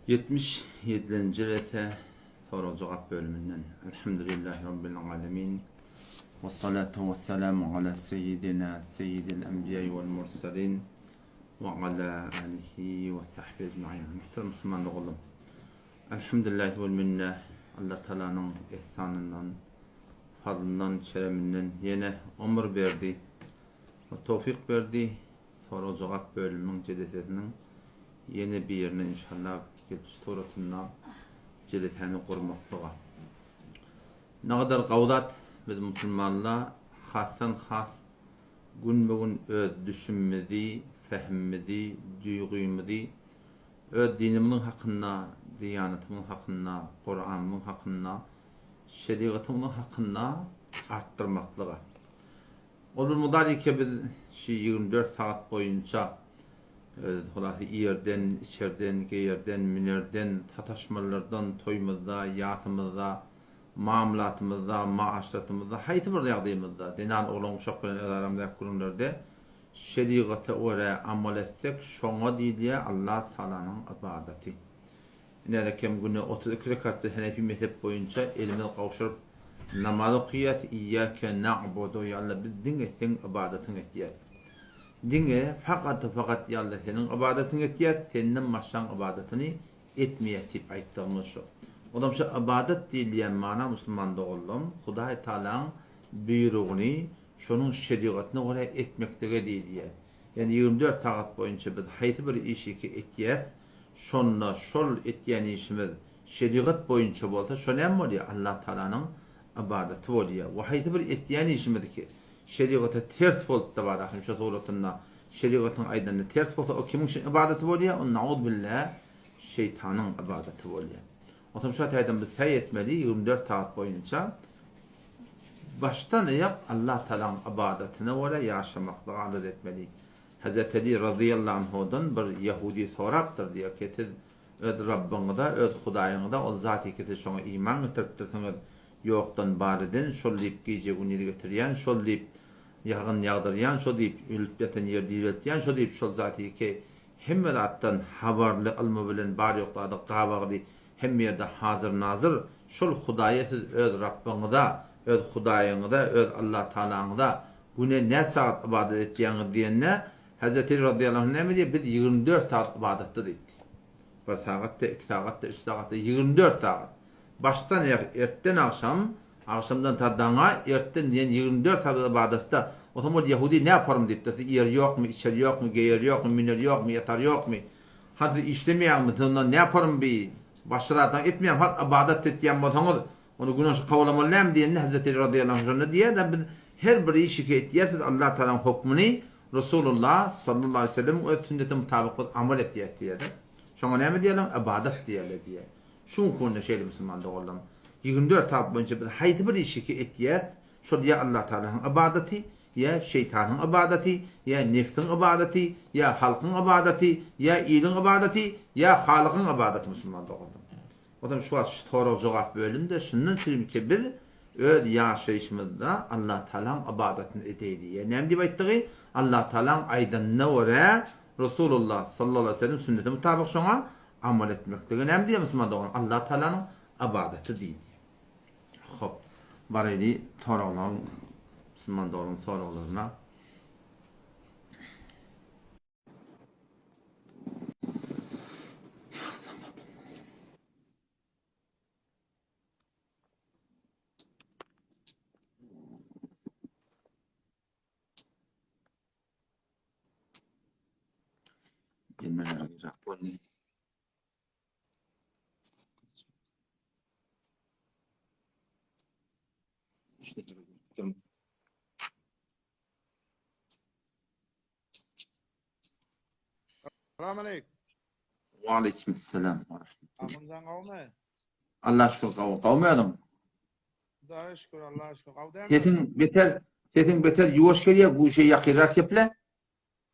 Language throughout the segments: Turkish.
77. rete soru cevap bölümünden. Elhamdülillahi Rabbil alemin. Ve salatu ve selamu ala seyyidina seyyidil enbiya vel mursalin ve ala alihi ve sahbihi ecma'in. Muhterem Müslüman oğlum. Elhamdülillahi vel minne. Allah Teala'nın ihsanından, fadlından, kereminden yine ömür verdi ve tevfik verdi. Soru cevap bölümünün cedetinin yeni bir yerine inşallah tuturatından celetini kurmaktadır. Ne kadar kavdat biz Müslümanlar hasan has gün bugün öz düşünmedi, fehmedi, duygumedi, öz dinimizin hakkında, diyanetimin hakkında, Kur'an'ın hakkında, şeriatımın hakkında arttırmaktadır. Olur mu da ki biz 24 saat boyunca yerden, içerden, geyerden, minerden, tataşmalardan, toymuzda, yatımızda, mamulatımızda, maaşlatımızda, hayti bir yağdığımızda, dinan oğlan uşak bilen özaramda kurumlarda şeriatı oraya amal etsek, şoňa diýdiýär Allah Taala'nın ibadeti. Nerekem günü 32 rekatlı Hanefi mezhep boyunca elimiz kavuşup namaz okuyat, iyyake na'budu ya Allah biz dinle sen ibadetini etiyat. Dinle fakat ya Allah senin ibadetini etiyat, senin başkan ibadetini etmeyetip ayttığımız şu. Odam şu ibadet diýilýän mana Müslüman oğlum, Hudaý Taala'nın buyruğunu, şonun şeriatını oraya etmekdege diýilýär. Yani 24 saat boyunca biz haýty bir işi ki etiyat, şonla şol etýän işimiz şeriat boyunca bolsa, şo näme bolýar? Allah Taala'nın ibadeti bolýar. Wa haýty bir etýän işimiz ki şeriata ters bolup da bar, şu suratynda şeriatyň aýdandy ters bolsa, o kimiň ibadeti bolýar? O naud billah şeytanyň ibadeti bolýar. Otam şu taýdan biz säy etmeli 24 saat boyunca baştan ayak Allah Taala'nın ibadetine göre yaşamakla adet etmeli. Hazreti Ali radıyallahu anhu'dan bir Yahudi soraptır diýär ki, öz Rabbiňizde, öz Hudaýyňyzda ol zaty ki şoňa iman getiripdirsiňiz, ýokdan barydyn, şol diýip gije güni getirýän, şol diýip ýagyn ýagdyrýan, şol diýip ülüp ýatan ýer diýilýän, şol diýip şol zaty ki hemme zatdan habarly ilmi bilen bar ýokda gabagly hemme ýerde hazır nazır şol Hudaýa siz öz Rabbiňizde, öz Hudaýyňyzda, öz Allah Taala'ňyzda güne ne saat ibadet etýäňiz diýende Hazreti radıyallahu anh näme diýär? Biz 24 saat ibadetde diýdi. 1 saatda, 2 saatda, 3 saatda 24 saat. Baştan erten akşamdan ta daňa erten diýen 24 saat ibadetde. Otomobil Yahudi ne yaparım diýip de yer ýokmy, içer ýokmy, geýer ýokmy, miner ýokmy, ýatar ýokmy. Hadi işlemeýärmi, tunda ne yaparım bi? Başlardan etmeýär, hat ibadet etýän bolsaňyz, onu güneş kawlamalyam diýende Hazreti radıyallahu anh diýär da biz her bir işi ki etýär biz Allah Taala'nın hukmyny Resulullah sallallahu aleyhi ve sellem o sünnete mutabık amal etdiýär diýär. Şoňa näme diýelim? Ibadet diýerler diýär. Şuň konuda şeýle Müslüman doguldum. 24 saat boyunca bir haýty bir işi ki etýär, şol ýa Allah Taala'nın ibadeti, ýa şeytanyň ibadeti, ýa nefsiň ibadeti, ýa halkyň ibadeti, ýa ýylyň ibadeti, ýa halykyň ibadeti Müslüman doguldum. Otam şu soru jogap bölümde şundan söýüm ki biz öz ýaşaýyşymyzda Allah Taala'nın ibadetini edýäýdi. Näme diýip aýtdygy? Allah Taala'nın aýdanına göre Resulullah sallallahu aleyhi ve sellem sünnete mutabık şoňa amal etmekdigi. Näme diýär Müslüman dogan? Allah Taala'nın ibadeti diýdi. Hop, barayli soralar Müslüman dogan soralarına. Gelmelere girecek bolny. İşte tamam. Selamünaleyküm. Ve aleykümselam ve rahmetullah. Ahmdan kavme. Allah şükür kavmaýadym. Daha şükür Allah'a şükür. Kavdayım. Sesin beter ýuwaş gelýär, bu şey ýakyrak geple.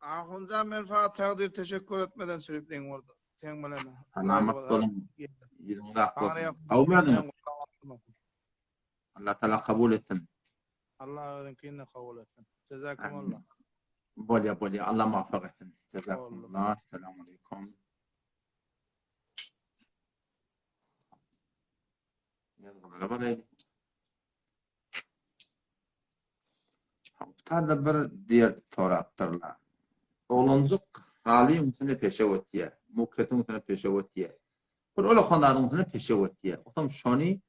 Ahmdan menfaat takdir teşekkür etmeden sürüpleyin orada. Sen bana. Selamat bolun. Ýüzüňde ak bolsun. Kavdayım. Kavmaýadym. Allah Taala kabul etsin. Allah ödünkinden kabul etsin. Cezakumullah. Bolya. Allah muvaffak etsin. Cezakumullah. Selamun aleyküm. Yazgılara baraydı. Tada bir diğer toraktırlar. Oğluncuk hali yumsunu peşe ötüye. Mukketin yumsunu peşe ötüye. Bir ola xonadın yumsunu peşe ötüye. Otam şoni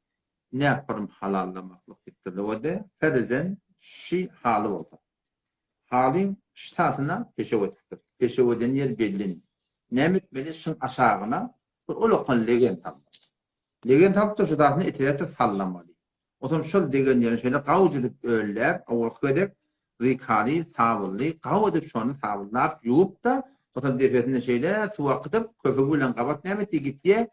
ne yaparım halallamaklık bittirdi. O da fedezen şi hali oldu. Halin ştatına peşe ötüdür. Peşe öden yer bellin. Ne mütmeli şun aşağına bir ola xon legen tanıdı. Legen tanıdı şu dağını etiretti sallamalı. Otam şol degen yerini şöyle qavuc edip öller, avurk edip rikali, tavulli, qavuc edip şonu tavullap, yuup da otam defetinde şeyle tuvaqıtıp köpegüyle qabat nemeti gittiye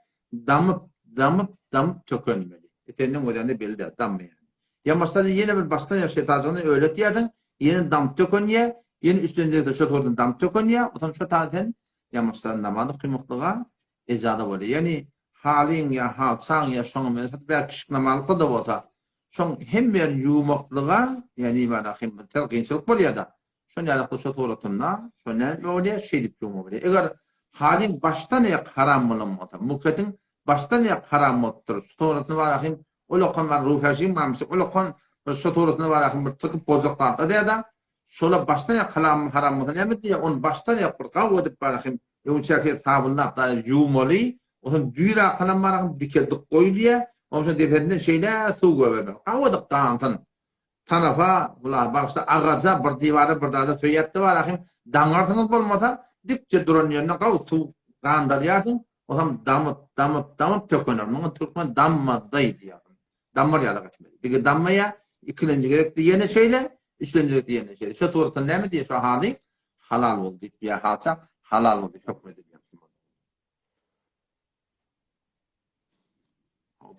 damıp tökönmeli. Etenin ödende belli de dammayan. Ya başta yine bir baştan yaşayacağını öğretiyordun, yeni dam tökönye, yeni üstünde de şot oradan dam tökönye, otam şot zaten ya başta namadı kıymıklığa ecada var. Yani halin ya hal çağın ya şonu mesela belki kişi namalıkı da olsa şon hem bir yumaklığa yani bana hem telkinçilik var ya da şon yalıklı şot oratunla şon öyle şey diplomu var. Eğer halin baştan ya haram olmadı. Muketin baştan ya haram oldu. Şot oratını var ahim olokan var ruhajim mamsı olokan şot oratını var ahim bir tıkıp bozukta da da şola baştan ya haram oldu. Ne diye on baştan ya qavwa dip var ahim yumçaki tabulla da yumoli onun düra kalan var ahim dikeldik koyluya onun defende şeyle suğu ver. Qavwa daqtan tarafa bula başta ağaca bir divarı bir da söyletti var ahim dangartınız olmasa dikçe duran yerine qav su qandar yasın o zaman damıp tökönür. Bunun Türkmen dammadaydı ya. Dammar yarak etmeli. Dige dammaya ikinci gerekli yene şeyle üçüncü gerekli yene şeyle. Şu tuğratan ne mi diye şu hali halal oldu. Bir halça halal oldu. Hükmedildi.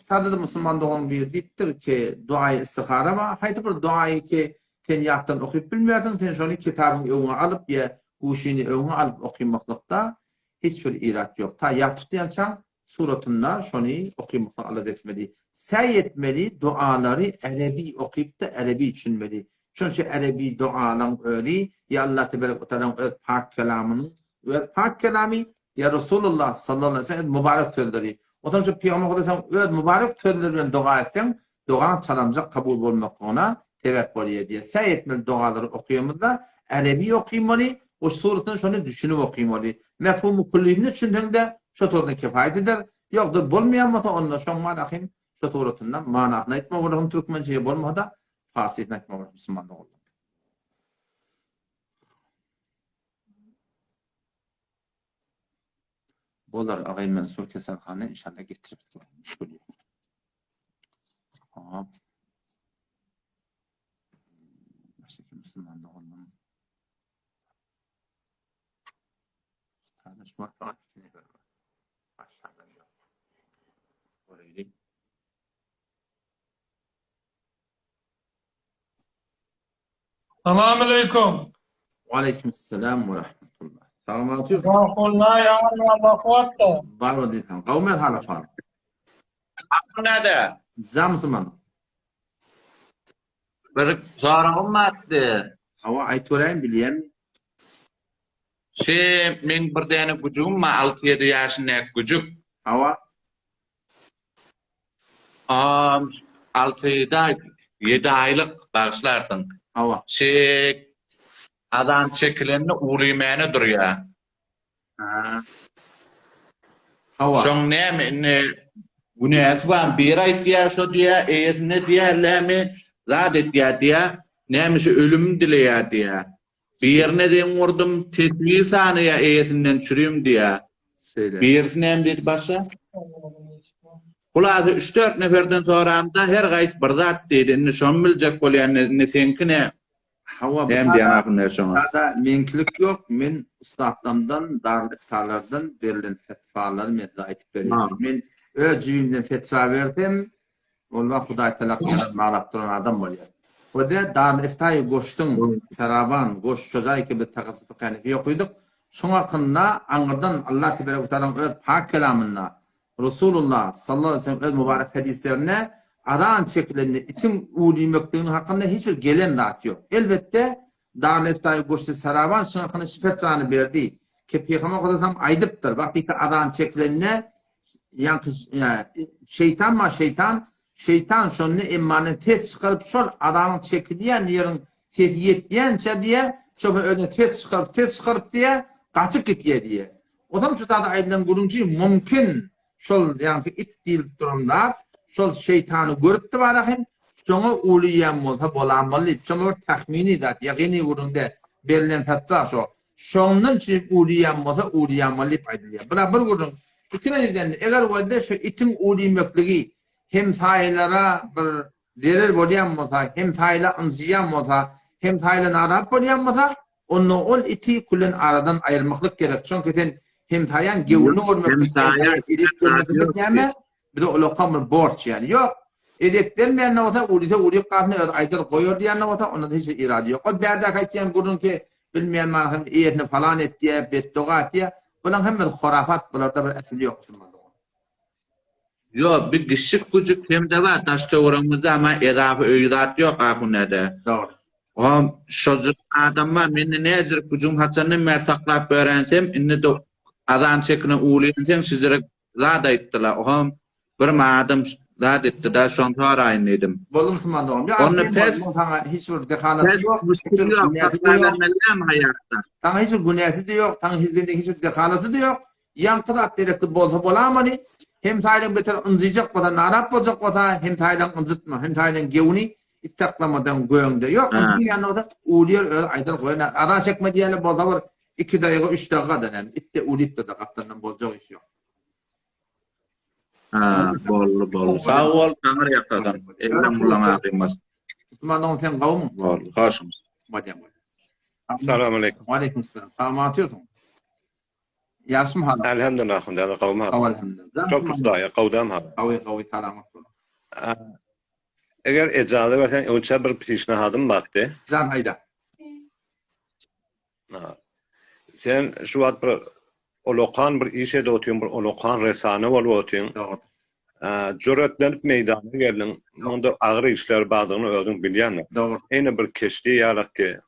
Tadı da Müslüman doğum bir dittir ki duayı istihara var. Haydi bir duayı ki ten yaptan okuyup bilmiyorsun. Ten şunu kitabın önüne alıp ya kuşini önüne alıp okuymaklıkta hiçbir irat yok. Ta yaptıktan suratında şunu okuymakla alıp etmeli. Səy etmeli duaları Ərəbi okuyup da Ərəbi düşünmeli. Çünkü Ərəbi dualan öyle ya Allah tebarek ve teala öz pak kelamını ve pak kelami ya Resulullah sallallahu aleyhi ve sellem mübarek sözleri. Otan şu Peygamber Aleyhisselam öz mübarek sözleriyle dua etsen, duan salamca kabul olmak ona tevekkül diye. Səy etmeli duaları okuyamızda Ərəbi okuymalı, o suretini şunu düşünüp okuymalı. Mefhumu kulliyini düşündüğünde şu torunu kifayet eder. Yoktur bulmayan mı da onunla şun manahim şu torunundan manasını etme olur. Türkmençe'ye bulma da Farsi etme olur. Müslümanlık olur. Bolar Ağay Mansur Keserxan'ı inşallah getirip müşkül yok. Hop. Başka Müslümanlık olur. Tanışmak var. Aşağıda yok. Orayı. Selamünaleyküm. Aleykümselam ve rahmetullah. Selamat olsun. Rahmetullah ya Allah kuatta. Barba diysem. Kavmet hala far. Nerede? Cam Müslüman. Bir sorağım attı. Hava aytorayım bileyim. Men bir tane gücüm ma 6-7 yaşında gücük. Hava. 7 aylık bağışlarsın. Hava. Adam çekilenini uğraymağını duruyor. Hava. Şun ne günahsı var. Bir ay diye şu diye eğesine diye mi zaten diye neymiş ölüm dileya diye. Bir yerine de vurdum tesbih saniye eğesinden çürüyüm diye. Söyle. Bir yerisine hem dedi başa. Kulağı 3-4 neferden sonra da her gays bir zat dedi. Ne şon bilecek bolyan ne senki ne. Hava. Hem diyen akınlar şona. Burada menkilik yok. Men ustadlardan, darlıklardan verilen fetvaları mesela aytıp veriyorum. Men özcüğümden fetva verdim. Allah Huday Teala mağlap duran adam var ya. O da dar iftayı goştun, saraban, goş çözay gibi takasıfı kanifi okuyduk. Şun hakkında anırdan Allah Teala öz pak kelamına Resulullah sallallahu aleyhi ve sellem öz mübarek hadislerine adan çekilenini itin uğulimöktüğünün hakkında hiçbir gelen dağıt yok. Elbette dar iftayı goştu saraban şun hakkında fetvanı verdi. Ki Peygamber Kodasam aydıptır. Vakti ki adan çekilenine yani şeytan şeytan şonu emanet tez çıkarıp şol adamın çekildiğin yerin tehdit diyençe diye şöyle öyle tez çıkarıp diye kaçıp gidiyor diye. O zaman şu da ayrılan guruncu mümkün şol yani it değil durumda şol şeytanı görüp de varahim şonu uliyen olsa bolamalı şonu tahmini de yakini gurunda verilen fetva şu şonun için uliyen olsa uliyamalı paydılıyor. Buna bir gurun ikinciden eğer o şu itin uliyemekliği hem sahilara bir derer bolyan olsa hem sahile anziyan olsa hem sahile narap bolyan olsa onu ol iti kullen aradan ayırmaklık gerek. Çünkü hem sayan gevunu görmek gerek. Bir de o kamır borç yani. Yok. Edep vermeyen ne olsa uğrayıp kadını aydır koyuyor diyen ne olsa onda hiç irade yok. O berda kaçayan gurun ki bilmeyen manhın iyetini falan et diye beddoğa et diye. Bunun hem bir horafat bunlarda bir esili yok. Yo bir kişik küçük hem de var taşta oramızda ama edafi öydat yok ahunede. Doğru. O çocuk adamma meni nedir kucum hasanı mersaklap öğrensem inni de adan çekine uğulayansam sizlere zada ettiler. O bir madem zada etti da şu an tarayınıydım. Bolumsun ben doğum. Onu pes hiçbir dehalatı yok. Müşkül yok. Tatlar vermeliyim hayatta. Tanı hiçbir günahı da yok. Tanı hizlinde hiçbir dehalatı da yok. Yan kırat direkti bolsa bolamani. Hem taylan beter ınzıyacak bota, narap olacak bota, hem taylan ınzıtma, hem taylan gevuni istaklamadan göğünde. Yok, onun yani orada uğruyor, öyle aydan koyuyor. Adan çekme diyelim bolsa var, 2 dakika, 3 dakika dönem. İtte uğrayıp da kaptandan bolacak iş yok. Bol. Sağ ol, tanır yaktadan. Elden bulana kıymaz. Müslümandan sen kavun. Bol, hoşum. Madem. Selamun aleyküm. Aleyküm selam. Sağlam atıyorsun. Yaşım hala. Elhamdülillah. Kavim ha. Elhamdülillah. Çok güzel ya. Kavdam ha. Qavi salamat. Eğer icazı versen önce bir pişnahadım baktı. Can hayda. Sen şu an bir olokan bir işe de otuyorsun, bir olokan resane otuyorsun. Doğru. Cüretlenip meydana geldin. Onda ağır işler bağdığını öldün biliyorsun. Doğru. Yine bir keşti yarak ki.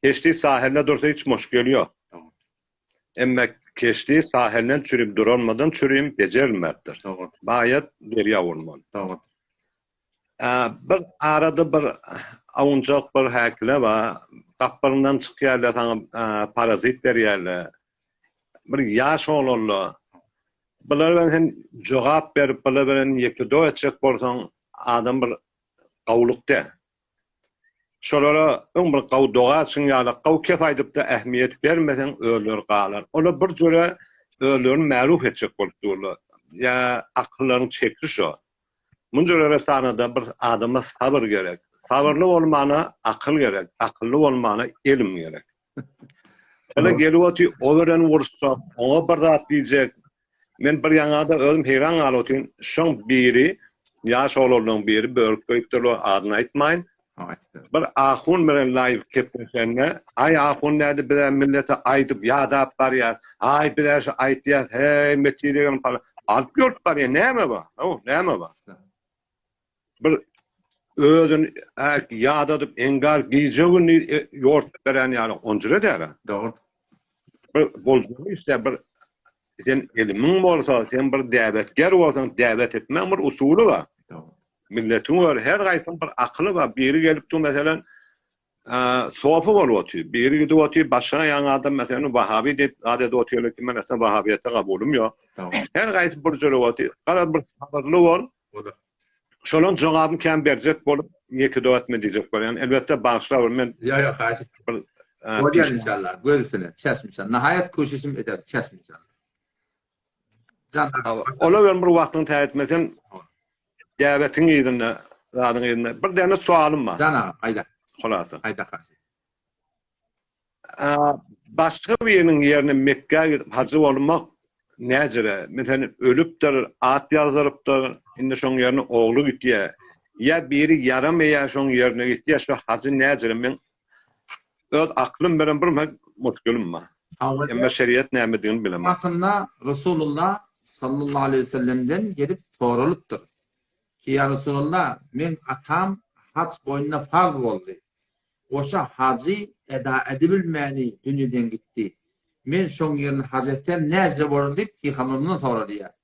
Keşti sahilde dursa hiç müşkül yok. Doğru. Ama keşti sahilden çürüyüp durulmadan çürüyüp becerilmektir. Doğru. Bayat derya olmalı. Doğru. Bir arada bir avuncak bir hakile var. Kaplarından çıkıyorlar sana parazit veriyorlar. Bir yaş olurlar. Bunlar ben cevap verip bunlar ben yekdo edecek olsan adam bir qavlukta. Şolara bir qav doğa için ya qav kefaydıp da ehmiyet vermesen ölür qalar. Ona bir göre ölürün ma'ruf edecek olurlar. Ya akılların çekir şu. Munculere sanada bir adama sabır gerek. Sabırlı olmana akıl gerek. Akıllı olmana ilim gerek. Öyle geliyor overen vursa, ona bir rahat diyecek. Men bir yanada özüm heyran alıyorum. Şun biri, yaş olurluğun biri, börk koyupturlu adını aytmayın. Bir ahun bilen live keptense, ay ahun nerede bilen millete aytıp yada var ya, ay biler ayt ya, hey metiriyorum falan. Alt gört var ya, ne mi var? Ne mi var? Bir ödün yadadıp engar giyeceğini yort veren yani oncure der. Doğru. Bir bolcuğu işte bir sen ilmin olsa sen bir davetger olsan davet etmen bir usulü var. Doğru. Milletin var her gaysın bir aklı var. Biri gelip tu mesela sofu var otuyor. Biri gidip otuyor başına yan adam mesela Vahabi deyip adet otuyorlar ki ben aslında Vahabiyete kabulüm yok. Doğru. Her gaysın bir cölü otuyor. Karar bir sabırlı ol. Şolun cevabını kim verecek bolup yeki dövet mi diyecek böyle. Yani elbette bağışlar men. Ya karşı. Koyar inşallah. Gözüne. Çesmişler. Nihayet koşuşum eder. Çesmişler. Can. Ola ben bir vaktini tayit etmesen davetin yedinle, zadın yedinle. Bir tane sualım var. Can hayda. Xulasa. Hayda karşı. Başka bir yerinin yerine Mekke'ye gidip hacı olmak necire? Mesela ölüptür, at yazdırıptır, şimdi şun yerine oğlu gitti ya biri yaramaya şun yerine gitti ya şu hacı necire? Ben aklım veren bir muşkulum var. Ama şeriat ne mediğini bilemem. Aslında Resulullah sallallahu aleyhi ve sellem'den gelip soruluptur. Ki ya Resulullah men atam hac boyuna farz oldu. Oşa hacı eda edebilmeyeni dünyadan gitti. Men şon yerini hac etsem necde olur deyip Peygamberden soradı ya.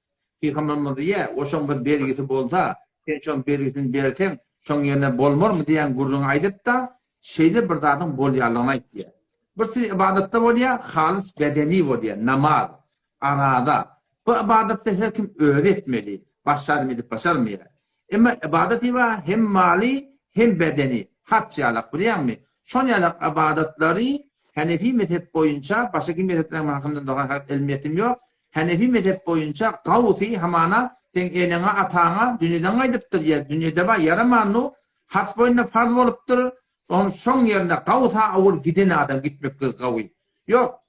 Peygamberden diye oşon bir belgisi bolsa sen şoň belgisini bersen, şoň ýerine bolmar mı diýen gurrun aýdyp da şeýle bir zadyň bolýarlygyny aýtdy. Birsi ibadatda bolýar, halys bedeni bolýar, namaz, arada. Bu ibadatda her kim öğretmeli, başarmı edip başarmıyor. Ama ibadeti var hem mali hem bedeni. Hac ýalak bilýärmi? Şoň ýalak ibadatları Hanefi mezhep boyunca, başka mezhepler hakkında daha ilmiyetim yok. Hanefi mezhep boyunca gavsi hamana sen eline atağına dünyadan aydıptır ya. Dünyada var yaramanlı hac boyunca farz olupdur. Onun şoň yerine gavsa awul giden adam gitmekdir gawi. Yok,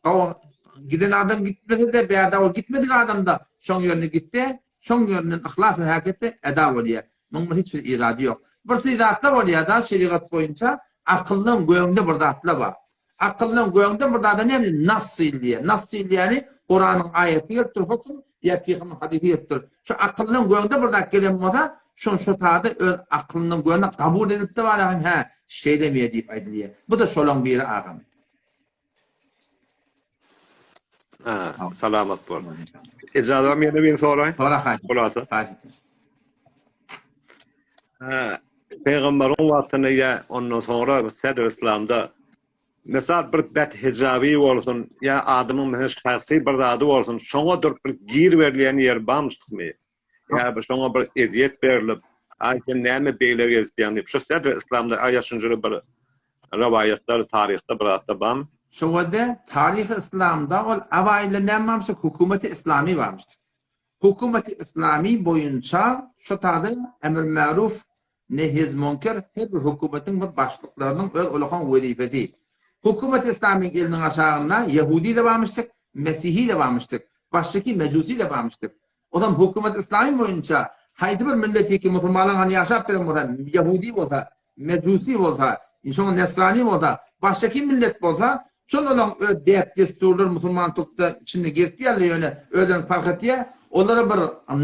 giden adam gitmedi de bir adam gitmedi adam da şoň yerine gitti. Şoň yerinin ihlasy hareketi eda bolýar. Muňa hiç bir iradi yok. Bir zatda bolýar da şeriat boyunca akıllyň göňünde bir zatla bar. Akıllyň göňünde bir zat näme nas diýär. Nas diýäni Kur'anyň aýaty ýetdir hukum ýa Peýgamber hadisi ýetdir. Şu akıllyň göňünde bir zat gelen bolsa, şu taýda öz aklynyň göňüne kabul edip de bar ha şeýlemeýe diýip aýdylýar. Bu da şolaň biri agam. Salamat bol. Icazat meni bir soraýyn. Soraýyn. Bolasa. Peygamberiň wagtyna ýa ondan sonra Sedr İslamda mesela bir bet hicabi bolsun ýa adamyň mesela şahsy bir zady bolsun, şoňa dur bir gir berilýän ýer barmyşmy? Ýa bir şoňa bir eziýet berilip, aýtyn näme beýle gezýän? Şu Sedr İslamda aýaşynjy bir rivayetler taryhda bir atda bam. Şoňa tarih İslamda ol awaýly näme hukumaty islami barmyşdyr. Hukumaty islami boyunça şu taýda emir ma'ruf nehy münker her bir hukumatyň bir başlyklarynyň öz ulaqan wezifeti. Hukumat İslami elinin aşağına Yahudi de varmıştık, Mesihi de varmıştık, baştaki Mecusi de varmıştık. O zaman hukumat İslami boyunca haydi bir milleti ki Müslümanlar hani yaşap verin olsa, Yahudi olsa, Mecusi olsa, inşallah Nesrani olsa, baştaki millet olsa, şun olan deyip desturlar Müslümanlıkta içinde girip yerle yöne öden fark etiye, onlara bir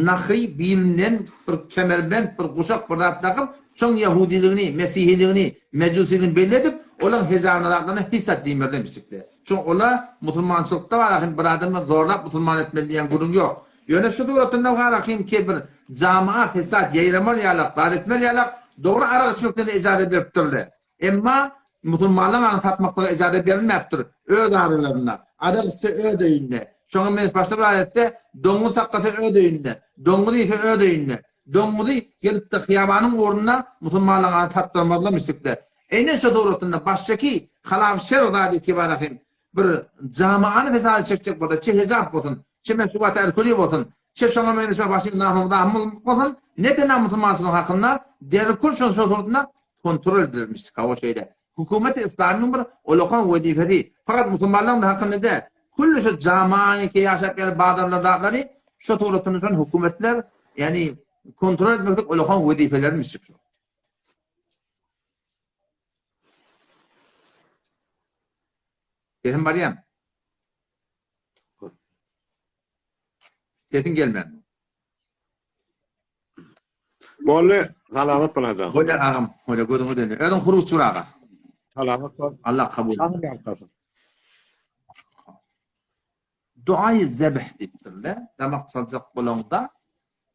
nahi bilinen, bir kemerbent, bir kuşak, bir rahat takıp, şun Yahudiliğini, Mesihiliğini, Mecusiliğini belli edip, olan hezarlardan hissat diýip demişdi. Çünkü ola Müslümançylykda var akim bir adamı zorlap Müslüman etmeli diýen gurun yok. Ýöne şu dogratynda var akim ki bir jamaa fesat ýaýramal ýalak, daretmel ýalak dogry ara geçmekden ijazat beripdirler. Emma Müslümanlaryň fatmaklyga ijazat berilmepdir. Öz aralarına, arasy öz öýünde. Şoňa men başda bir ayetde doňuz sakkasy öz öýünde, doňuzy ise öz öýünde. Doňuzy gelip de hyýabanyň ornuna Müslümanlaryň tattırmalymışykdy. Ene şu doğrultunda baştaki halaf şer'daki kibarafim bir camianı fesad çekecek burada, çe hicab olsun, çe mesubat el-kulli olsun, çe şoňa meňişme başyny nahmada amul olsun, neden Müslümançylyk hakynda derkul şu doğrultunda kontrol edilmiş kawa şeýle. Hukumat İslamiň bir ulaqan wezifeti. Fakat Müslümanlaryň hakynda da kullu şu camiany ki ýaşap ýer badarlardagary şu doğrultunda hukumatlar yani kontrol etmekde ulaqan wezifelermiş şu. Gelin Meryem. Sesin gelmedi. Bolle salamat bolajak. Hoca ağam, hoca gözüňe döndü. Ödün huruç çuraga. Salamat bol. Allah kabul. Amin. Duayı zebh diýipdirler. Demek saljak bolanda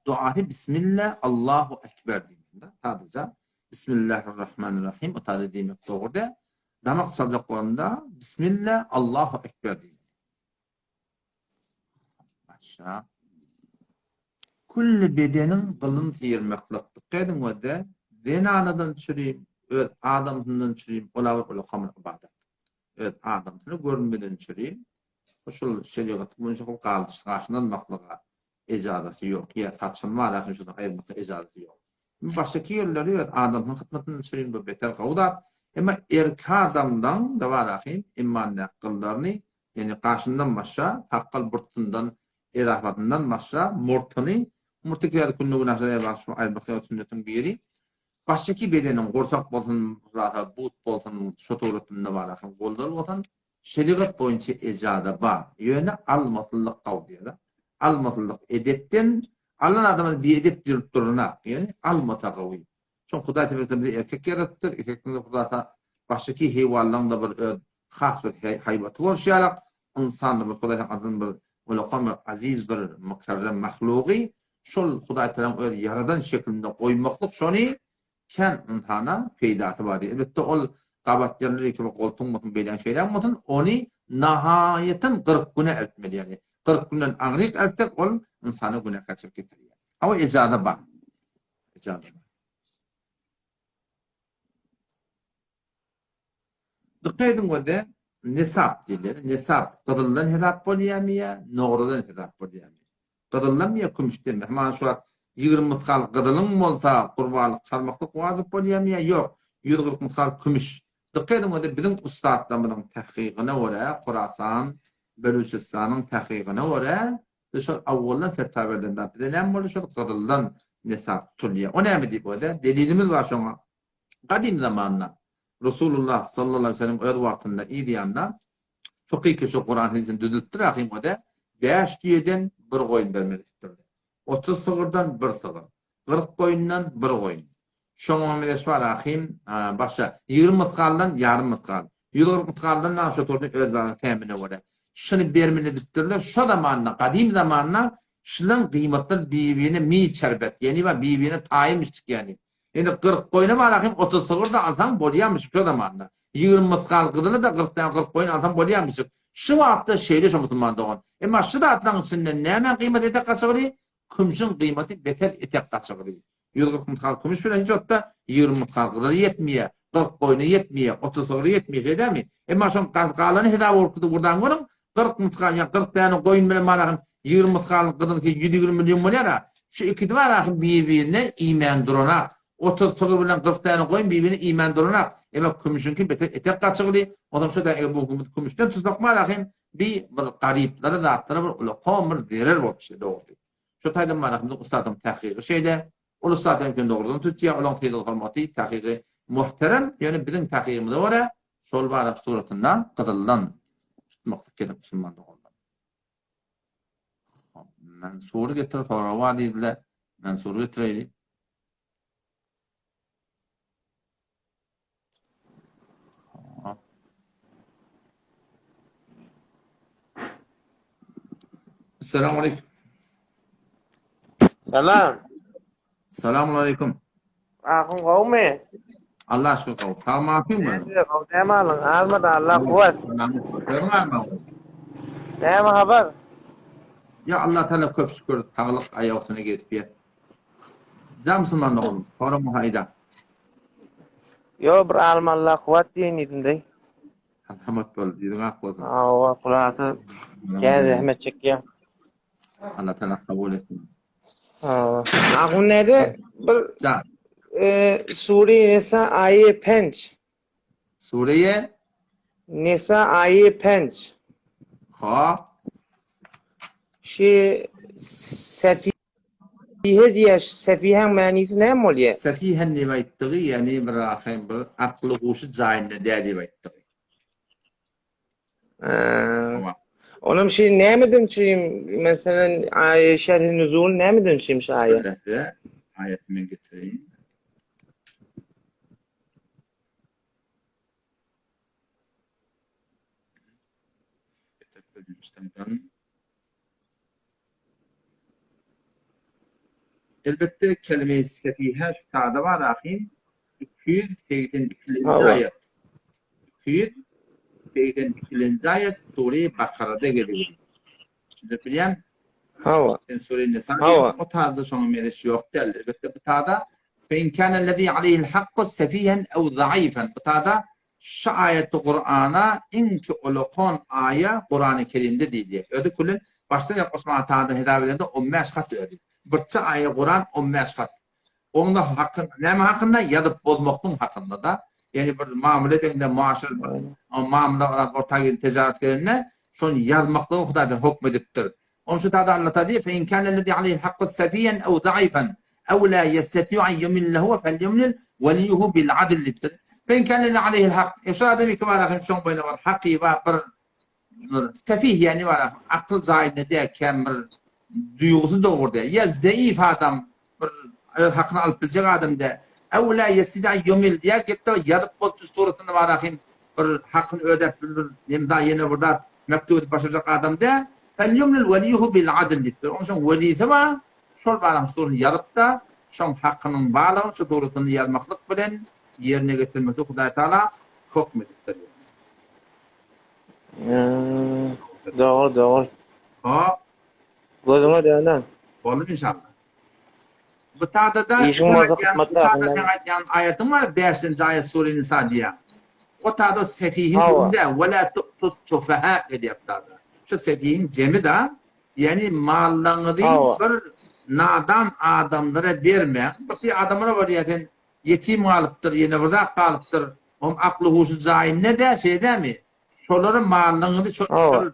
duayı Bismillah Allahu ekber diýildi. Tadyja Bismillahirrahmanirrahim o tadı diýmek dogry. Damak saljak bolanda Bismillah Allahu ekber diýildi. Maşa. Kulli bedenin gılın tiyirmeklik. Qedim wede denanadan çürüyüm, öz adamdan çürüyüm, ola kamr ibadet. Öz adamdan görünmeden çürüyüm. Şol şeriat boýunça bu galdyşyňdan maklyga ejazasy ýok. Ýa taçynma alaky şuda aýrmykda ejazasy ýok. Başka ýerleri ýa adamyň hyzmatyny çürüyüm bu beter gawda. Emma erki adamdan da var ahim imman nakıllarını yani karşından başa hakkal burtundan edafatından başa murtikiyat kunnu nasaya başa aybaqsa sünnetin biri başdaki bedenin gorsak bolsun zata but bolsun şotorutunda var ahim gollar bolsun şeriat boyunca ejada bar ýöne almasyllyk gawdyda almasyllyk edepden alan adamın bir edep dirip duruna yani almasa gawy. Çünkü Hudaý Teala bizi erkek yaratdyr, erkekden Hudaý başdaki heýwanlaryň da bir has bir haýbat bolýar. İnsan da Hudaý Teala'nın bir ulaqam aziz bir mukarram mahluqi. şol Hudaý Teala öz yaradan şeklinde goýmaklyk şony ken intana peýdaty bar. Elbetde ol gabatjarly kimi goltuň mutun beýlen şeýler mutun ony nahaýaten 40 güne ertmeli yani. 40 günden agryk ertsek ol insany güne kaçyp getirýär. Ama ejada bar. Ejada bar. Dıkkaydım wede nesap diýler. Nesap gydyldan hesap bolýarmya, nogrudan hesap bolýarmya. Gydyldan ya kümüşden. Hemen şu 20 mıskal gydylyň bolsa gurbanlyk çalmaklyk wazyp bolýarmya? Ýok. 140 mıskal kümüş. Dıkkaydım wede bizim ustadlarymyň tahqiqine görä, Horasan, Beluçistanyň tahqiqine görä, şu awwaldan fetwa berdiler. Bilen bolu şu gydyldan nesap tutulýar. O näme diýip wede? Delilimiz bar şoňa. Gadim zamanna Resulullah sallallahu aleyhi ve sellem öz wagtynda idiyanda fıkıh köşe Kur'an hadisini düzültdi rahim wede 5 diýeden bir goýun bermelikdir. 30 sığırdan bir sığır. 40 goýundan bir goýun. Şoňa meles bar rahim başa 20 mıtkaldan yarım mıtkal. 140 mıtkaldan naşa tordy öz bagı temine wede. Şunu bermelikdirler. Şu zamanna gadim zamanna şunun kıymetli birbirine mi çerbet. Yani va birbirine taýymyş yani. Endi 40 goýuna barahym 30 sığır da alsam bolýarmyş şu zamanda. 20 mıskal gydyly da 40 goýun alsam bolýarmyş. Şu wagtda şeýle şu musulman dogan. Emma şu zatlaryň içinde näme kıymet etek gaçyry? Kümüşün kıymeti beter etek gaçyry. 140 mıskal kümüş bilen hiç otda 20 mıskal gydyly yetmeýär. 40 goýuna yetmeýär, 30 sığır yetmeýär edemi? Emma şu galyny hesap bolupdy burdan görüň. 40 mıskal ya 40 tane goýun bilen barahym 20 mıskal gydyly 120 milyon bolýar. Şu iki barahym birbirine iman duranak. 30 sığır bilen 40 tane goýun birbirine iman duranak. Ema kümüşünki beter etek gaçyry. Odam şu da bu kümüşden tutmak barahym bir gariplara zatlara bir ulaqam bir derer bolupdy dogry. Şu taýdan barahym ustadym tahqiqi şeýle ol ustad mümkin dogrudan tutýar, olan teýdil hormaty tahqiqi muhterem, ýani biziň tahqiqimizde wara şol barah suratynda gydyldan tutmaklyk kelip musulman doganlar. Men soru getirip sonra wadiýdiler. Men soru getireyli. Selamun aleyküm. Salam. Selamun aleyküm. Akın kavmi. Allah şükür. Sağ mafiyim mi? Kavmi alın. Almadı Allah kuvvet. Ne haber? Ya Allah Teala köp şükür. Sağlık ayağısına gelip yer. Zam Müslüman oğlum. Sonra muhayda. Yo bir alma Allah kuvvet diyen idinde. Rahmet bol. Yüzün ak olsun. Allah kulası. Gel zahmet çekiyor. Allah Teala kabul etsin. Akın neydi? Bir Can. Suri Nisa ayı 5. Suriye. Nisa ayı 5. Ha. Şey sefihe diye sefihen manisi ne oluyor? Sefihen ne bayttığı yani bir asayın bir aklı kuşu cahinde dedi bayttığı. Onun şey ne mi dönüşeyim? Mesela şerh-i nüzul ne mi dönüşeyim şayet? Öyle de ayetimi getireyim. Elbette kelime-i sefihe şu ta'da var ahim 282. ayet. 282. ayet Sure-i Bakara'da geliyor. Şimdi bilen Hava. Sure-i Nisa Hava. o ta'da şonu meleşi yok derler. Elbette bu ta'da فَاِنْ كَانَ الَّذ۪ي عَلَيْهِ الْحَقُّ سَف۪يهًا اَوْ ضَعِيفًا. Bu ta'da şu ayeti Kur'an'a inki olukon aya Kur'an-ı Kerim'de değil. Ödü kulün baştan yaklaşma ta'da hidabelerinde 15 kat ödü. Bırça ayı Kur'an 15 kat. Onun da hakkında, ne hakkında? Yadıp bozmaktın hakkında da. Yani bir mamule edinde muaşır, mamule ortaya ticaretlerine şunu yazmaklığı Huday'dan hükmediptir. Onun şu ta'da Allah ta'da diyor فَاِنْ كَانَ الَّذ۪ي عَلَيْهِ الْحَقُّ سَف۪يًا اَوْ ضَعِيفًا اَوْ لَا يَسْتَتِعُ اَنْ يُمِلَّهُ فَلْيُمْلِلْ وَلِيُّهُ بِالْعَدِلِ لِبْتِرْ فَاِنْ كَانَ الَّذ۪ي عَلَيْهِ الْحَقِّ şu adamı ki var akım şun boyuna var hakkı var bir sefih yani var akıl zahidine deyken bir duygusu doğur diye. Ya zayıf adam bir hakkını alıp bilecek adam de ev la yesida yumil diye gitti yarıp bol tusturatını var akım bir hakkını ödep bir nemda yeni burada mektubu başlayacak adam de fel yumlil veliyuhu bil adil diptir. Onun için velisi var şol baram sorunu ýazyp da şoň hakynyň baglygyny şu dogrutyny ýazmaklyk bilen ýerine getirmekde Hudaý Taala hukm edipdir. Doğru, doğru. Ha, Gözüme dönen. bolur inşallah. Bu taada da İşin mazı hikmetler, yan ayetim var 5-nji ayet Sure Nisa diýär. O taada sefihin Hava. de ve la tu'tus sufaha diýip taada. Şu sefihin cemi da yani mallaňyzy Hava. bir nadan adamlara berme. Bir adamlara var ýeten yetim galypdyr, ýene birde galypdyr. Om akly huşy jaýyna da şeýdämi? Şolary mallaňyzy şu Hava.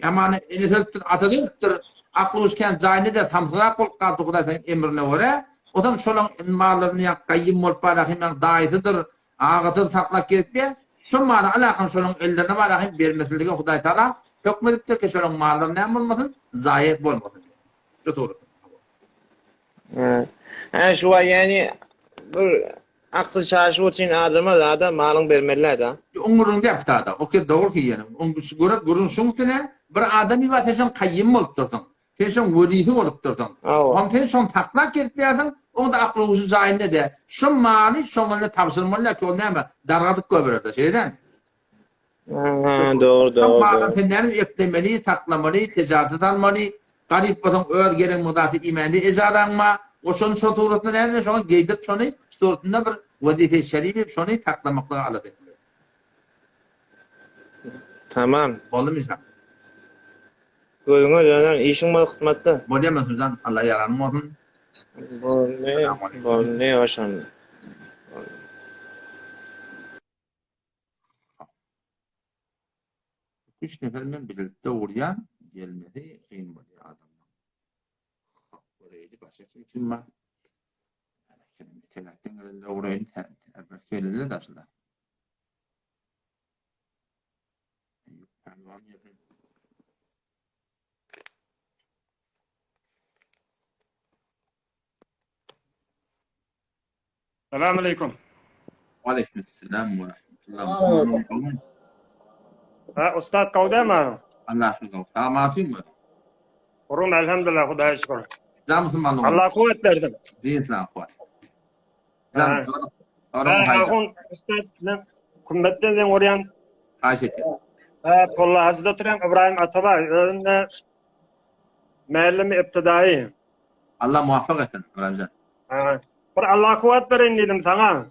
amany enetelipdir, atadylipdir. Akly huşken jaýyna da tamsyrak bolup galdy Hudaýyň emrine görä. Odam şolaň mallaryny ýa gaýym bolup barahym daýydydyr. Agatyr taklak gelip şu maly alakam şolaň ellerine barahym bermesiligi Hudaý Taala hukm edipdir ki şolaň mallaryny näme bolmasyn, zaýy bolmasyn. Şu dogry. Ha şu yani bir aklı şaşıp için adama da malın vermeliler da. Umurun dep taada. O ki dogry ki ýani. Onguş görün şuňtine bir adam ibadet eşen gaýym bolup durdyň. Sen şoň welisi bolup durdyň. Hem sen şoň taklak gelip berdiň. Onda akly huşy jaýynda da şu maly şoňa tapşyrmaly ki ol näme? Dargadyk göberdi. Şeýden. Doğru, doğru. Maly tenämi eklemeli, taklamaly, tijaret almaly. Garip bolan öz gerek mudasy imani ezaranma. O şoň şu turatna näme şoň geýdirip şony suratynda bir wazife şerif şony taklamakla alady. Tamam. Bolmy şa. Gözüme dönen işin mal hikmetde. Bolýar sözden Allah ýaranyň bolsun. Bu ne yaşan? Üç neferden birlikte uğrayan gelmedi, kıyın bolýar adamlar. Oraydı başka kim var? Telakten gelirler uğrayın, söylerler de aslında. Selamünaleyküm. Aleykümselam ve rahmetullah. Ha, Ustad kavdama. Allah şükür. Salamatın mı? Kurum elhamdülillah, Hudaýa şükür. Can Müslümanlık. Allah kuvvet verdi. Din İslam kuvat. Ha. Can. Sonra Ha, hayda. akun Ustad ben kummetten den oryan Kaç etti. Polla Hazreti oturan İbrahim Atabay önünde meallimi iptidai. Allah muvaffak etsin Ramazan. Ha. Bir Allah kuvvet verin dedim sana.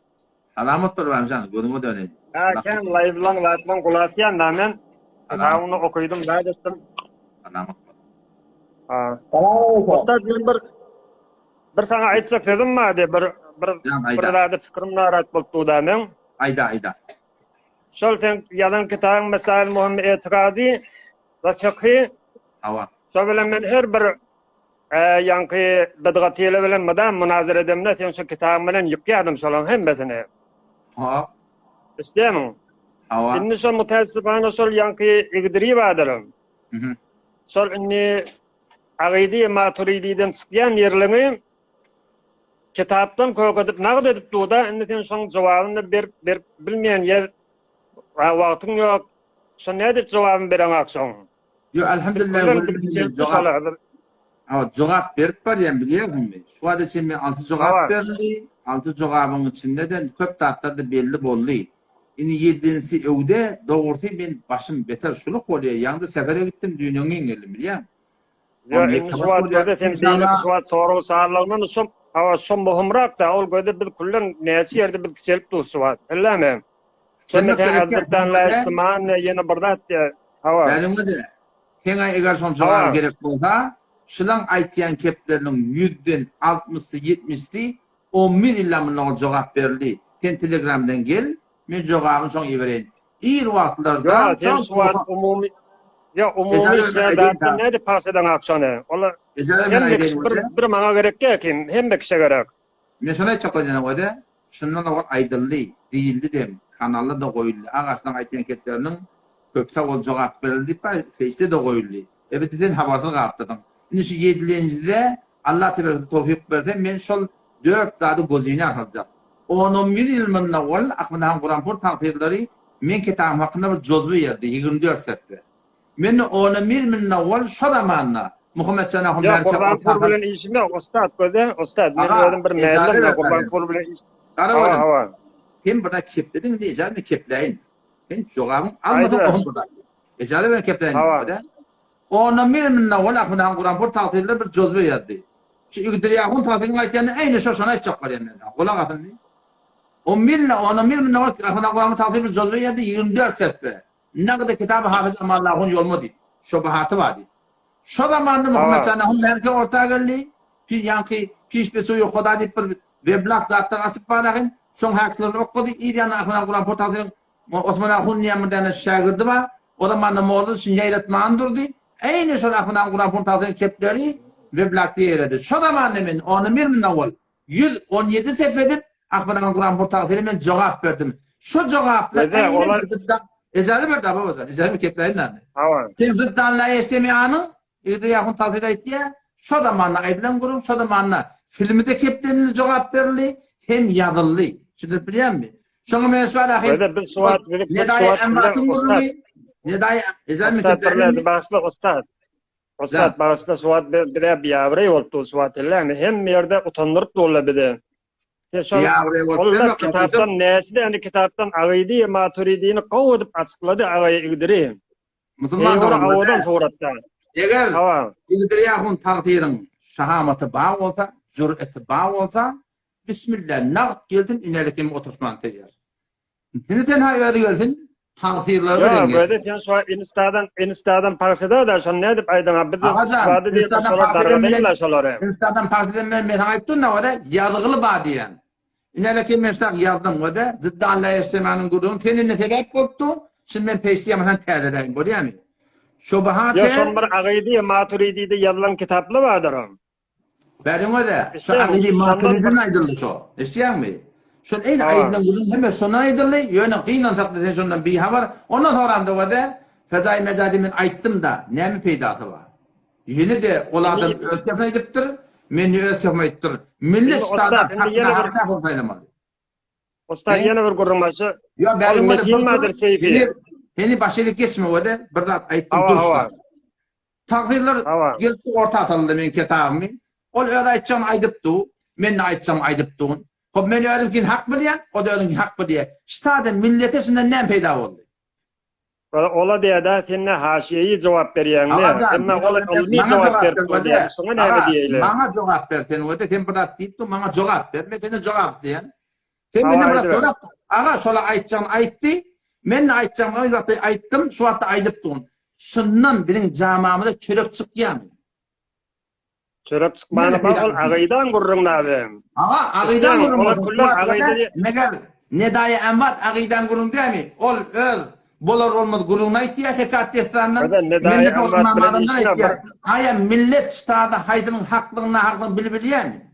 Selamet ol Ramazan. Gözüme döneyim. Ha, ken layıflan kulatyan da men Selamet. onu okuydum, da ettim. Selamet ol. Ha. Ustad ben bir sana aytsak dedim mi de bir Can bir ayda. rada fikrim narat bolupdy da men. Ayda. Şol sen yalan kitabın mesail muhim etikadi ve fıkhi Hava. şol bilen men her bir yankı bidgatiyle bilen madam münazara edemne sen şu kitabın bilen yıkyadım şolun hemmesini. Ha. İstemem. Hava. Şimdi şol mutassifana şol yankı igdiri badalım. Hı hı. Şol inni agidi maturidi'den çıkyan yerlemi kitaptan koyup naqd edip duda inni sen şol cevabını bir bilmeyen yer wagtyň ýok. Şo nädip jogabyn beren akşam? Yo elhamdülillah. Ha, cevap berip barýan bilýärmi? Şu wada sen men 6 cevap berdi. 6 cewabyň içinde de köp tatlarda belli boldy. Ini 7-nji öwde dogurty men başym beter şuluk bolýar. Ýa-da sefere gittim dünýäň eňeli bilýär. Ya şu wagtda sen diýip şu wagt toru saarlagyny şo muhimrak da ol göde bir kullan näçe ýerde bir kiçelip durýar şu wagt. Ellämi? Sen de Hazretden la istiman ýene birdat hawa. Benim de teňe eger şol jogap gerek bolsa, şulan aýtýan kepleriniň 100den 60-y 70-y 11 illamyna jogap berdi. Sen Telegramdan gel, men jogabyny şoň ibereýin. Ir wagtlarda şol umumy şeýle näde pasadan akşany? Ola bir maňa gerek kim? Hemme kişe gerek. Men şuna çakyňa wada, şundan awal aýdyldy, diýildi dem. Kanalda da goýuldy. Agaçdan aýtýan ketleriniň köpse ol jogap berildi, feýste de goýuldy. Evet sen habarda gapdyň. Indi şu 7-njide Allah tebaraka tawfik berdi. Men şol 4 dady gozyny atajak. 11 ýyl awal akmydan Guran pur taqdirleri men kitabym hakynda bir jozwy ýerdi 24 sepde. Men 11 ýyl awal şu zamanna Muhammed Canahum Ya merkez Kurban pul bilen işim yok ustad göze. Ustad men Aha, özüm bir icazet mehlim ver Kurban tabii. pul bilen iş. Kara Hava oğlum. hava. Hem burada kepledin de icazet mi kepleyin? Ben jogabın Haydi almadım ver. oğlum burada. İcazet ver kepleyin. Hava. Onun biriminde ol akıdan Kur'an bir tahsilde bir cozbe yazdı. Şu İgdiriyahun tahsilini aytyanı aynı şoşana aytacak var yani. Kulak atın. Onun biriminde ol akıdan Kur'an tahsilde bir cozbe yazdı 24 sayfa. Ne kadar kitabı hafız ama Allah'ın yolmu değil. Şubahatı var değil. Şu zamanda Muhammed Canahum merke orta geldi. Yankı piş besuyu Xuda deyip bir weblog zatlar açıp bağlayın. Şoň haklarını okudy. İdiýany akıdan Kur'an portalyň Osman Ahun ýamyrdan şagirdi ba. O zaman moğol şin ýayratman durdy. Eýne şol akıdan Kur'an portalyň kepleri weblog diýerdi. Şu zamanda men onu bir minawal 117 sepedip akıdan Kur'an portalyny men jogap berdim. Şu jogaplar icazet berdi baba. İcazet keplerin näme? Hava. Sen bizden la istemiyanın İdriyahun tazir ettiye şu zamanla aydılan kurum şu zamanla filmde keplenili cevap verili hem yazılı. Şimdi biliyor musun? Şunu mesele ahim. Böyle bir suat verip Ne dahi emmatın kurumu ne dahi izah Ustad başlı ustad. Ustad başlı suat bir yavru oldu suat ellerine hem yerde utanırıp da olabilir. Kitaptan nesli yani kitaptan Agidi Maturidi'ni kovudip açıkladı Agaya İgdiri. Müslüman doğrudan soğuratta. Eğer İgdiriyahun takdirin şahamatı bağ olsa, cüreti bağ olsa, Bismillah, nağd geldin inelikim oturuşman teyyar. Seni tenha öyle gelsin, takdirleri Ya böyle sen şu Insta'dan parsada da şu ne deyip aydın bir de ifade deyip sonra dargadayla şoları. Insta'dan parsada ben ayıptın ne o da yazılı bağ diyen. İnelikim mestak yazdım o da, ziddi Allah essemanın kurduğunu tenine tekek koptu, şimdi ben peştiyem hemen terdireyim, görüyor musun? Şubahat ya son bir Agidi Maturidi'de yazılan kitaplı vardır o. Benim o da şu Agidi Maturidi'nin aydırlı şu. İstiyor mi? Şu en aydırlı bunun hemen sona aydırlı. Yöne kıyılan takdirden şundan bir haber. Ondan sonra da o da Fezai Mecadimin ayttım da ne mi peydası var? Yine de oladım ölçüfne ediptir. Meni ölçüfme ettir. Millet stadan hakkında harika yapılmalı. Usta yine bir kurulması. Ya benim o da beni başarılı kesme o da. Burada ayttım duruşlar. Takdirler geldi orta atıldı men kitabımı. Ol öyle aytçam aydıptı. Men aytçam aydıptı. Hop men öyle ki hak bilýän, o da öyle hak bilýär. Ştada millete şundan näme peýda boldy? Ola diye de seninle haşiyeyi cevap berýäňler. Ama ola ilmi cevap berdi. Sonra näme diýeýler? Bana cevap ver sen o da sen burada diýipdi, bana cevap ver. Men seni cevap diýen. Sen meni biraz sonra aga şola aytçam aytdy. Men aytçam öyle wagtda aytdym, şu wagtda aydypdy. Şundan birin jamamyda çörek çykýan. Çörek çıkmanı ol agaydan gurrun abi. Aga agaydan gurrun. Megal ne dahi emvat agaydan gurrun değil mi? Ol öl bolar olmaz gurrun aytýar hekat etsandan. Millet olmalarından aytýar. Aya millet ştada haydının haklığını bilýär mi?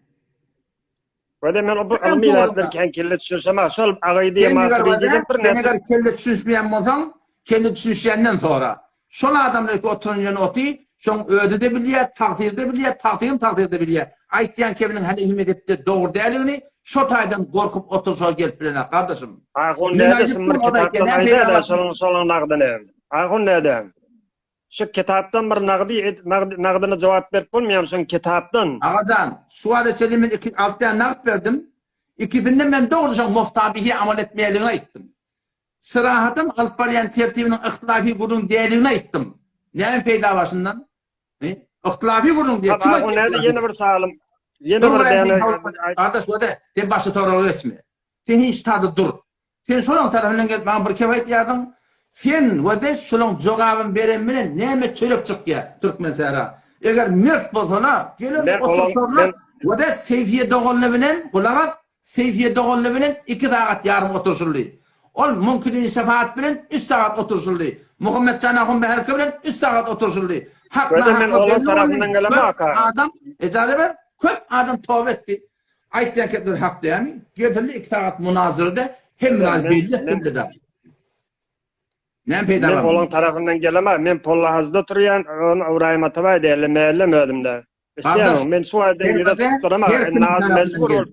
Ve men bu ilmiýatlar kan kelle düşürsem şol agaydy Maturidi'den bir näme. Eger kelle düşüşmeýän bolsaň, kelle düşüşýänden sonra şol adamlar ki oturuncan oti şoň öde de bilýär, takdir de bilýär, takdir de bilýär. Aýtýan keminin hani himmet etdi doğru däligini şo taýdan gorkup oturşa gelip bilenler kardeşim. Agun näde symyr kitapdan aýda şolun nagdyny. Agun näde? Şu kitaptan bir nagdyny jogap berip bolmaýam şoň kitapdan. Agacan, suada selimin 6 tane nagd berdim. İkisinde men doğru şoň muftabihi amal etmeýärligini aýtdym. Sırahatım alparyan tertibinin ihtilafi gurun däligini aýtdym. Näme peýda başyndan? İhtilafi gurun diye. Kim aýtdy? Yeni bir salym. Yeni bir däne. Kardeş o da sen başy toragy geçme. Sen hiç tadı dur. Sen şoň tarafından gelip bana bir kep aýtýardın. Sen we de şoň jogabyny beren bilen näme çörek çykýar Türkmen sara. Eger mert bolsa, gelip oturşarlar. We de seyfiye doganly bilen, gulagat seyfiye doganly bilen 2 saat ýarym oturşurly. Ol mümkin şefaat bilen 3 saat oturşurly. Muhammed Canahum beherke bilen 3 saat oturşurly. Adam icazet ver. Köp adam tövbe etdi. Aytýan kepler hak diýärmi? Getirli 2 saat münazirede hemmal bildi de. Näme peýda Men olan tarafından gelemem. Men Pollahazda turýan, onu Ibrahim Atabay diýerler de. İşte men şu ayda ýerde turamam. Nazım mecbur ol.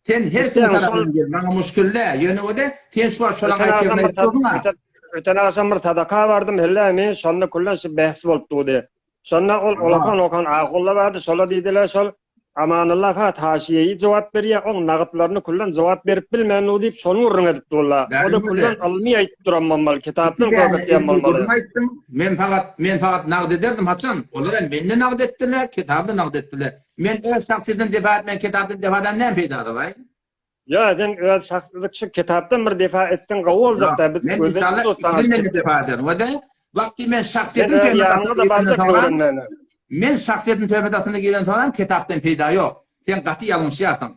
Sen her kim tarafından gel. Bana müşkille. Ýöne o da sen şu şola aýtýarlar. Öten akşam bir sadaka bardım helle men şonda kullan şu behs bolupdy. Sonra olakan okan aqulla vardı. Sola diýdiler şol Amanullah Fat haşiyeyi cevap beriyor. O nağıtlarını kullan cevap berip bilmän o diýip şonu urun edip durlar. O da kullan almy aýtyp duranmamal. Kitapdan korkutýan bolmaly. Men fakat nagd ederdim Haçan. Olar hem menne nagd etdiler, kitapda nagd etdiler. Men öz şahsiyetim defa etmen, kitapda defadan näme peýda bay? Ya sen öz şahsylyk şu kitapdan bir defa etdiň gawy boljak-da biz Men gözde inşallah men defa ederim. Ve de vakti men şahsiyetim men şahsiyetin töhmetatına gelen sonra kitaptan peýda yok. Sen gaty ýalňyş ýartyň.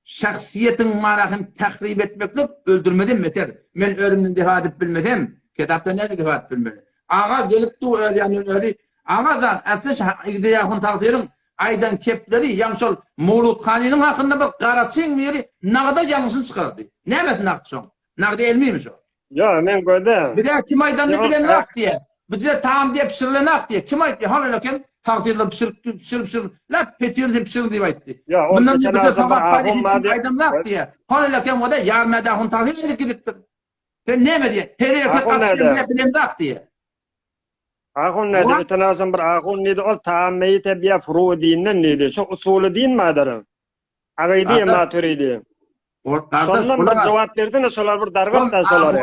Şahsiyetin manasyny tahrip etmekle öldürmedim meter. Men ölümden defa edip bilmedim. Kitapta näde defa edip bilmedim. Ağa gelip du öyle. Ağa zan aslı ideýahyn tagdyryň aydan kepleri ýaňşol Mawlud Hanynyň hakynda bir garaçyň biri nagda ýalňyşyny çykardy. Näme nagtşoň? Nagda elmiymiş o. Ya men gördüm. Bir de kim aydanny bilen nak diye. Bize taam diye pişirilen nak diye. Kim aýtdy? Halakem taqdirler pişirip lap petir diye pişirip diye aýtdy. Bundan bir de tabak paydy aydan nak diye. Halakem o da ýarmada hun taqdir edip gidipdir. Sen näme diye? Her ýerde qaçyp bilen nak diye. Ahun näde bitanasyn bir ahun näde ol taammeyi tabiya furu dinden näde? Şu usuly din madary. Agaydi maturidi. Sondan bir cevap bersene şolar bir dargatdan şolar.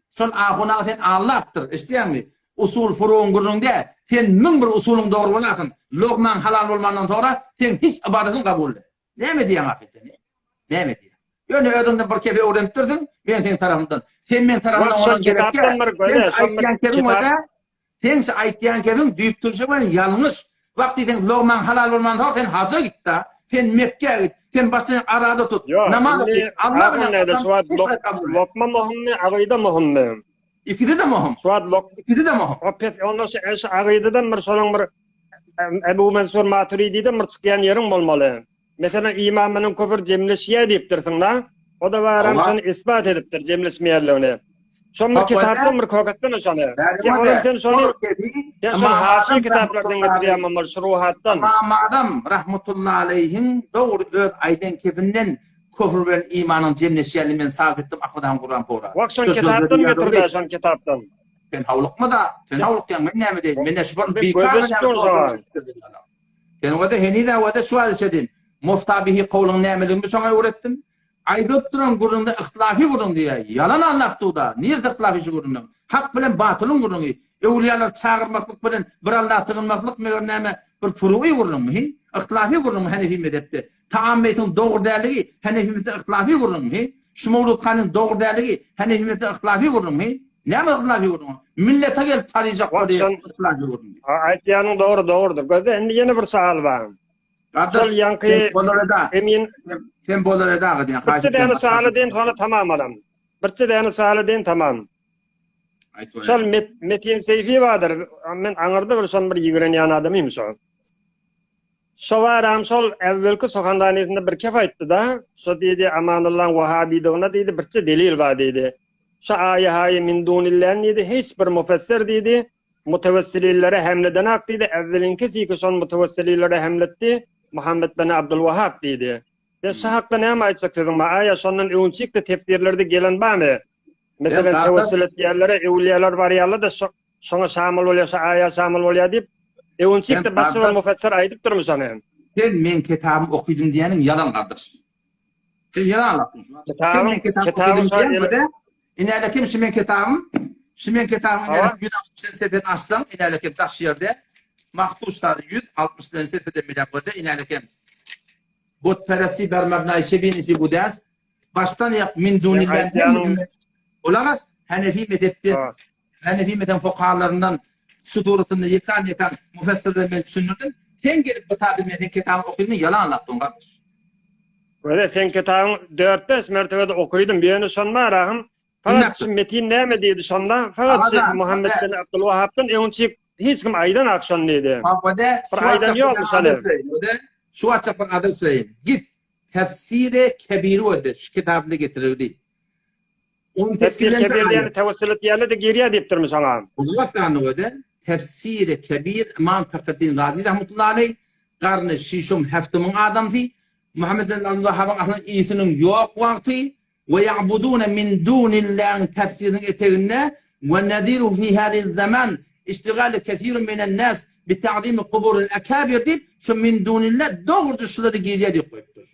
Son ahuna sen anlattır. Eşdiýärmi? Usul furuň gurrunde sen min bir usulun dogry bolatyn. Lokman halal bolmandan sonra sen hiç ibadetin kabul et. Näme diýen hakykatda? Näme diýen? Ýöne ödünden bir kefe öwrenipdirdin, men seň tarapymdan. Sen men tarapymdan ona gerekli. Sen aýtýan kebin düýüp durşa bilen ýalňyş. Wagty sen lokman halal bolmandan sonra sen haja gitdi. Sen Mekke'ye git. Sen başlayan arada tut. Namaz kıl. Allah bilen lokma muhimmi, agayda muhimmi. İkide de muhim. İkide de muhim. O pes ondan şu agaydadan bir şolun bir Ebu Mansur Maturidi'den bir çıkýan ýeriň bolmaly. Mesela imamynyň köpür jemleşýär diýipdirsiň da. O da waram şonu isbat edipdir jemleşmeýärligini. Şonu bir kitapdan bir kokatdan şonu. Sen şonu haşy kitaplardan getirýärmi şuruhatdan. Adam rahmetullahi aleyhin dogry öz aýdan kefinden köfür bilen imanyň jemleşýärligini men sagitdim akhydan Kur'an pora. Wagşon kitapdan getirdi şon kitapdan. Sen hawlykmy da? Sen hawlykýan men näme diýdim? Men şubar beýkar. Sen wada henida wada sual çedin. Muftabihi qawlyň nämeligini şoňa öwretdim. Aýdyp duran gurunda ihtilafy gurun diye yalan anlatdyda. Nerede ihtilafy gurundan? Hak bilen batylyň gurungy. Ewliýalar çağırmaklyk bilen bir Allah tygynmaklyk meger näme bir furuy gurunmy? İhtilafy gurunmy Hanefi mezhepde. Taammetin dogry däligi Hanefi mezhepde ihtilafy gurunmy? Şumawlud Hanyň dogry däligi Hanefi mezhepde ihtilafy gurunmy? Näme ihtilafy gurunmy? Millete gel taryjak diye ihtilafy gurunmy. Aýtýanyň dogry. Gözde endi ýene bir sual bar. Kardeş, sen bolar da diýen. Bir tane sualy deň sonra tamam adam. Bir tane sualy deň tamam. Şol Metin Seyfi vardır. Men aňyrda bir son bir ýigrenýän adamym şo. Şowaram şol evvelki sohandanyzynda bir kep aýtdy da. Şo diýdi Amanullah Wahabiýdygyna diýdi birçe delil bar diýdi. Şo aýahy min dunillah diýdi hiç bir mufessir diýdi. Mutawassililere hemleden hak diýdi. Evvelinki siki şol mutawassililere hemletdi. Muhammed bin Abdul Wahhab diýdi. Ya şu hakda näme aýtsak dedim, aýa şondan öňçikde tefsirlerde gelen barmy? Mesela tawassul etýärlere ewliýalar barýarlar da şoňa şamil bolýar, aýa şamil bolýar diýip öňçikde başga mufessir aýdyp durmuş ony. Sen men kitabymy okudum diýenim yalan kardeş. Sen yalan anlatdın. Sen men kitabymy okudum diýenim, inäle kim şu men kitabym? Şu men kitabym inäle 160 sepet açsam, inäle kim taş ýerde Mahtuslar 160 sefede milagode inalekem. Botperesi bermebna çebini fi budas. Baştan yak min dunillah. Olagas Hanefi mezhepte Hanefi mezhep fuqahalarından suduratını yakan mufessirden ben düşündüm. Sen gelip bu tabimetin kitabını okudun yalan anlattın kardeş. Öyle sen kitabını 4-5 mertebede okuydum. Bir şon marahım. Fakat şu metin näme diýdi şonda? Fakat Muhammed bin Abdul Wahhab'dan öňçik hiç kim aydan akşam neydi? Abade şu aydan yok mu sana? Şu açık bir adı söyleyin. Git tefsiri kebiri öde. Şu kitabını getirildi. Tefsiri kebiri yani tevessülüt yerle de geriye deyiptir mi sana? Allah sana öde. Tefsiri kebir İmam Fahrettin Razi rahmetullahi aleyh. Karnı şişum heftimin adamdı. Muhammed bin Abdul Wahhab'ın aslında iyisinin yok vakti. Ve ya'budune min dunillah'ın tefsirinin eteğine ve nediru fi hadiz zaman. İştigal kesirin minen nas bi ta'zimi kuburil akabir deyip şu min dunillah doğruca şuları geriye deyip koyuptur.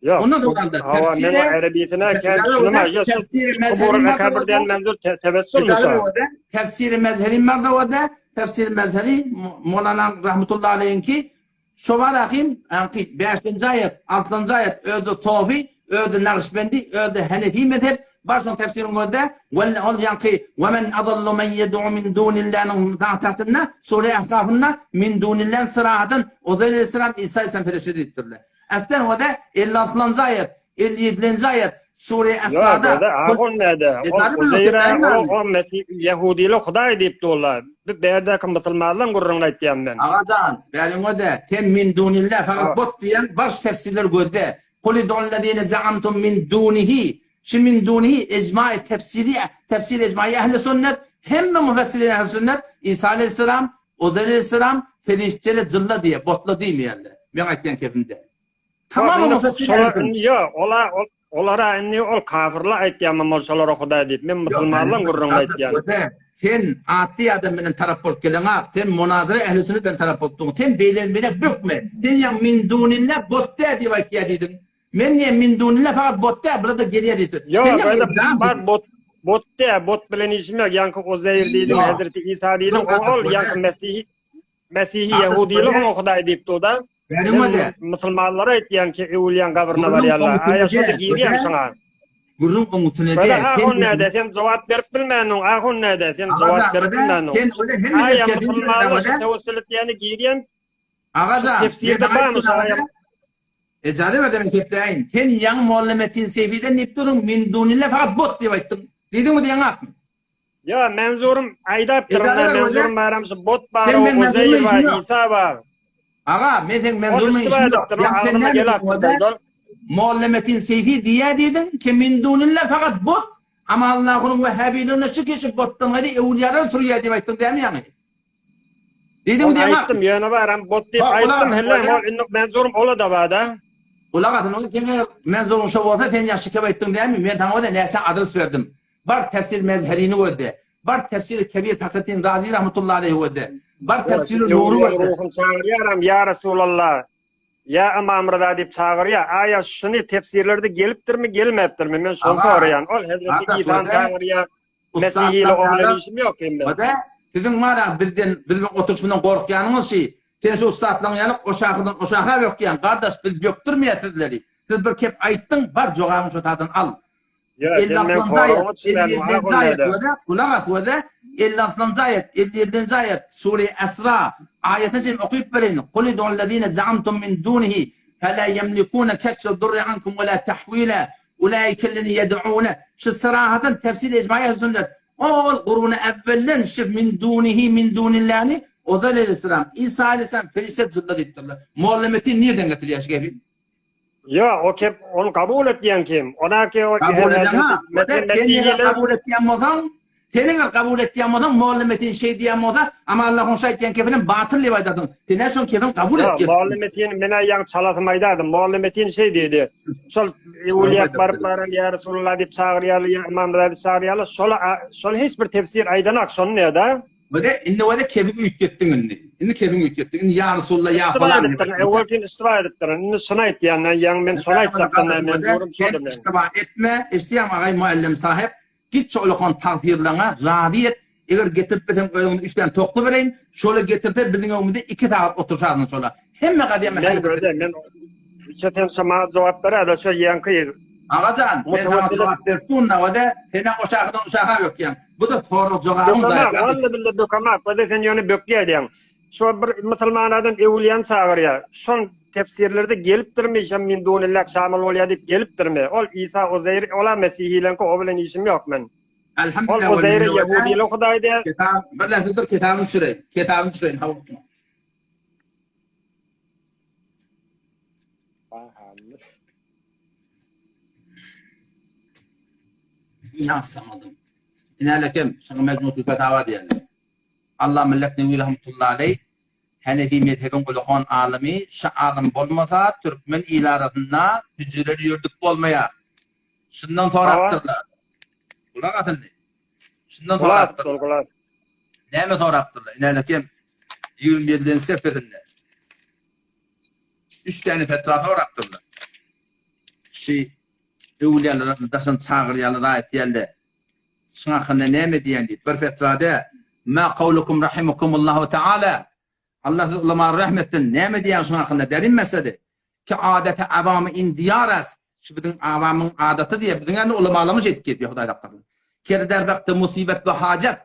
Yok. Ondan sonra da Hava men tefsire Arabiyetine tefsiri kubur mezheri akabirden menzur tebessüm musa. tefsiri mezheri merda vada tefsiri mezheri Mevlana rahmetullahi aleyhinki şu var akim anki 5. ayet 6. ayet ödü Tofi ödü Nakşibendi ödü Hanefi mezhep başın tefsirin vada ve ol yanki ve men adallu men yed'u min dunillahi ta'tatna sure ahsafına min dunillahi sırahatın Uzeyr aleyhisselam İsa aleyhisselam peşinde ettirler. Aslen o da 56. ayet, 57. ayet Sure Esra'da. Yok, ahun nede? Uzeyre o Mesih Yahudili Huday deyip dolar. Bir berdeki Müslümanların gurrun aytıyam ben. Ağacan, benim o da tem min dunillah fakat bot diyen baş tefsirler göde. Kuli du'llezine za'amtum min dunihi. Şu min dunihi ecma-i tefsir ecma-i ehl-i sünnet. Hem müfessirin ehl-i sünnet İsa aleyhisselam, Uzeyr aleyhisselam ferişteli cılla diye botla değil mi yani? Ben aytyan kefimde. Tamam mı? Yok, olara inni ol kafirla aytýan molşalara Hudaý diýip men musulmanlaryň gurrun aytýan. Sen atdy adam bilen tarap bolup geleňa, sen munazara ehli sünnet bilen tarap bolupdyň. Sen beýlen bilen bükme. Sen ýa min dunillah botda diýip aýtýadydın. Men ýa min dunillah fakat botda burada geriye diýdi. Yok, bot bilen işim ýok. Ýanky Uzeyr diýdim, Hazreti İsa diýdim, ol ýanky Mesih Yahudilik o Hudaý diýipdi da. Benim o da Müslümanlara aytýan ki öwliýan gabrına barýarlar. Aýa şuny giýýän şoňa. gurrun umutuna de. Ahun näde? Sen jogap berip bilmäniň. Ahun näde? Sen jogap berip bilmäniň. Sen öyle hem Aýa Müslümanlar tewessül etýäni giýýän. Ağaca. Tefsirde barmy şaýa? Ecade ver demek kepleyin. Sen yan muallimetin seviyeden nipturun min dunillah fakat bot diye baktın. Dedin mi diyen ak mı? Ya menzurum aýdap durma menzurum baramsy bot bar Ben o Uzeyr menzurum var, İsa var. Ağa men sen menzurun işim yok. Yaptın ne dedin? Muallimetin sevi diye dedin ki min dunillah fakat bot. Ama Allah'ın vehhabiliğine şu keşif bottan hadi evliyadan sürüye diye baktın değil mi yani? Dedin mi diyen ak? Aytdım yana baram bot diýip aýtdym helle menzurum ola da var da. Ulağatın o kime menzurun şu olsa sen yaşlı kebayttın değil mi? Ben tamam da neyse adres verdim. Bar tefsir mezherini öde. Bar tefsir Kebir Fakrettin Razi rahmetullahi aleyhi öde. Bar tefsir nuru öde. Ya Resulallah. Ya Imam Rıza diýip çağırýar. Aýa şuny tefsirlerde gelipdirmi, gelmepdirmi? Men şonu soraýan. Ol Hazreti İsa'ny çağırýar. Mesih ile oglan işim ýok endi. Öde. Sizin mara bizden oturuşundan korkýanyňyz şey. Sen şu ustaatlaryň ýanyp o şahydan o şaha ýokýan. Gardaş biz ýokdurmaýar sizleri. Siz bir kep aýtdyň, bar jogabyň şu tadan al. Ya men kulak 56. ayet, 57. ayet Sure Esra ayetini şimdi okuyup verin. Kul du'llezine za'amtum min dunihi fela yemlikuna keşfe durri ankum ve la tahvila ulaikellezine yed'una. Şu sırahadan tefsir ecmai sünnet. O kurunu evvellen şif min dunihi min dunillani Uzeyr aleyhisselam, İsa aleyhisselam ferişte zıdda deyiptirler. Muallimeti nereden getiriyor şekefi? Ya o kep onu kabul etdiyen kim? Ona ki o kabul eden ha. Kendine kabul etdiyen olsan, kendine kabul etdiyen olsan muallimetin şey diyen olsa ama Allah'ın şey diyen kefinin batıl livaydatın. Tene şun kefin kabul etdiyen. Muallimetin mene yan çalatımaydadım. Muallimetin şey dedi. Sol evliyat barıpların ya Resulullah deyip çağıryalı, ya İmamlar deyip çağıryalı. Sol hiçbir tefsir aydanak son ne da? Böyle indi kefin ütgettin indi. İndi kefin ütgettin. İndi ya Resulullah ya falan. Evvelkin istiva ediptirin. İndi sona et yani. Yan ben sona etsaktan ben durum sordum. İstiva etme. İstiyam ağay muallim sahip. Git şu olukon tahhirlana radi et. Eğer getirip beten önünde 3 tane toklu vereyin. Şöyle getirip de bizim önümde 2 saat otursaydın şöyle. Hemme kadar ben böyle ben çeten sama cevap ver da şu yankı. Ağacan ben sana cevap verdim da o da senin o şaha yok yani. Bu da soru cevabın zaten. Vallahi billahi dokamak. Bu da sen yani bökýärdiň. Şu bir musulmanlardan evliyan çağırýar. Şon tefsirlerde gelipdirmi? Şam min dunillah şamil bolýar diýip gelipdirmi? Ol İsa Uzeyr ola Mesih ile o bilen işim yok men. Elhamdülillah. Ol Uzeyr Yahudi ile Hudaý diýär. Kitap, bir lazımdır kitabını süreyin. Kitabını süreyin. İnasamadım. İnalekem, sana mecmutul fetava diyelim. Allah Mellek Nevi rahmetullahi aleyh, Hanefi mezhebin kulukon alimi, şu alim bolmasa, Türkmen ilaratında hücreleri yurduk bolmaya. Şundan sonra aktırlar. Kulak atın ne? Şundan sonra aktırlar. Ne mi sonra aktırlar? İnalekem, 27'den seferinde 3 tane fetva öğrettiler. Evliyaların daşın çağıryalı da etiyelde. Şuna xanne neyme diyen deyip. Bir fetvada ma kavlukum rahimukumullahu teala. Allah ulama rahmetin neyme diyen şuna xanne derin mesele. Ki adete avamı indiyaras. Şu bizim avamın adatı diye bizim yani ulamalarımız etkip ya Hudayda kabul. Kere der vakti musibet ve hacet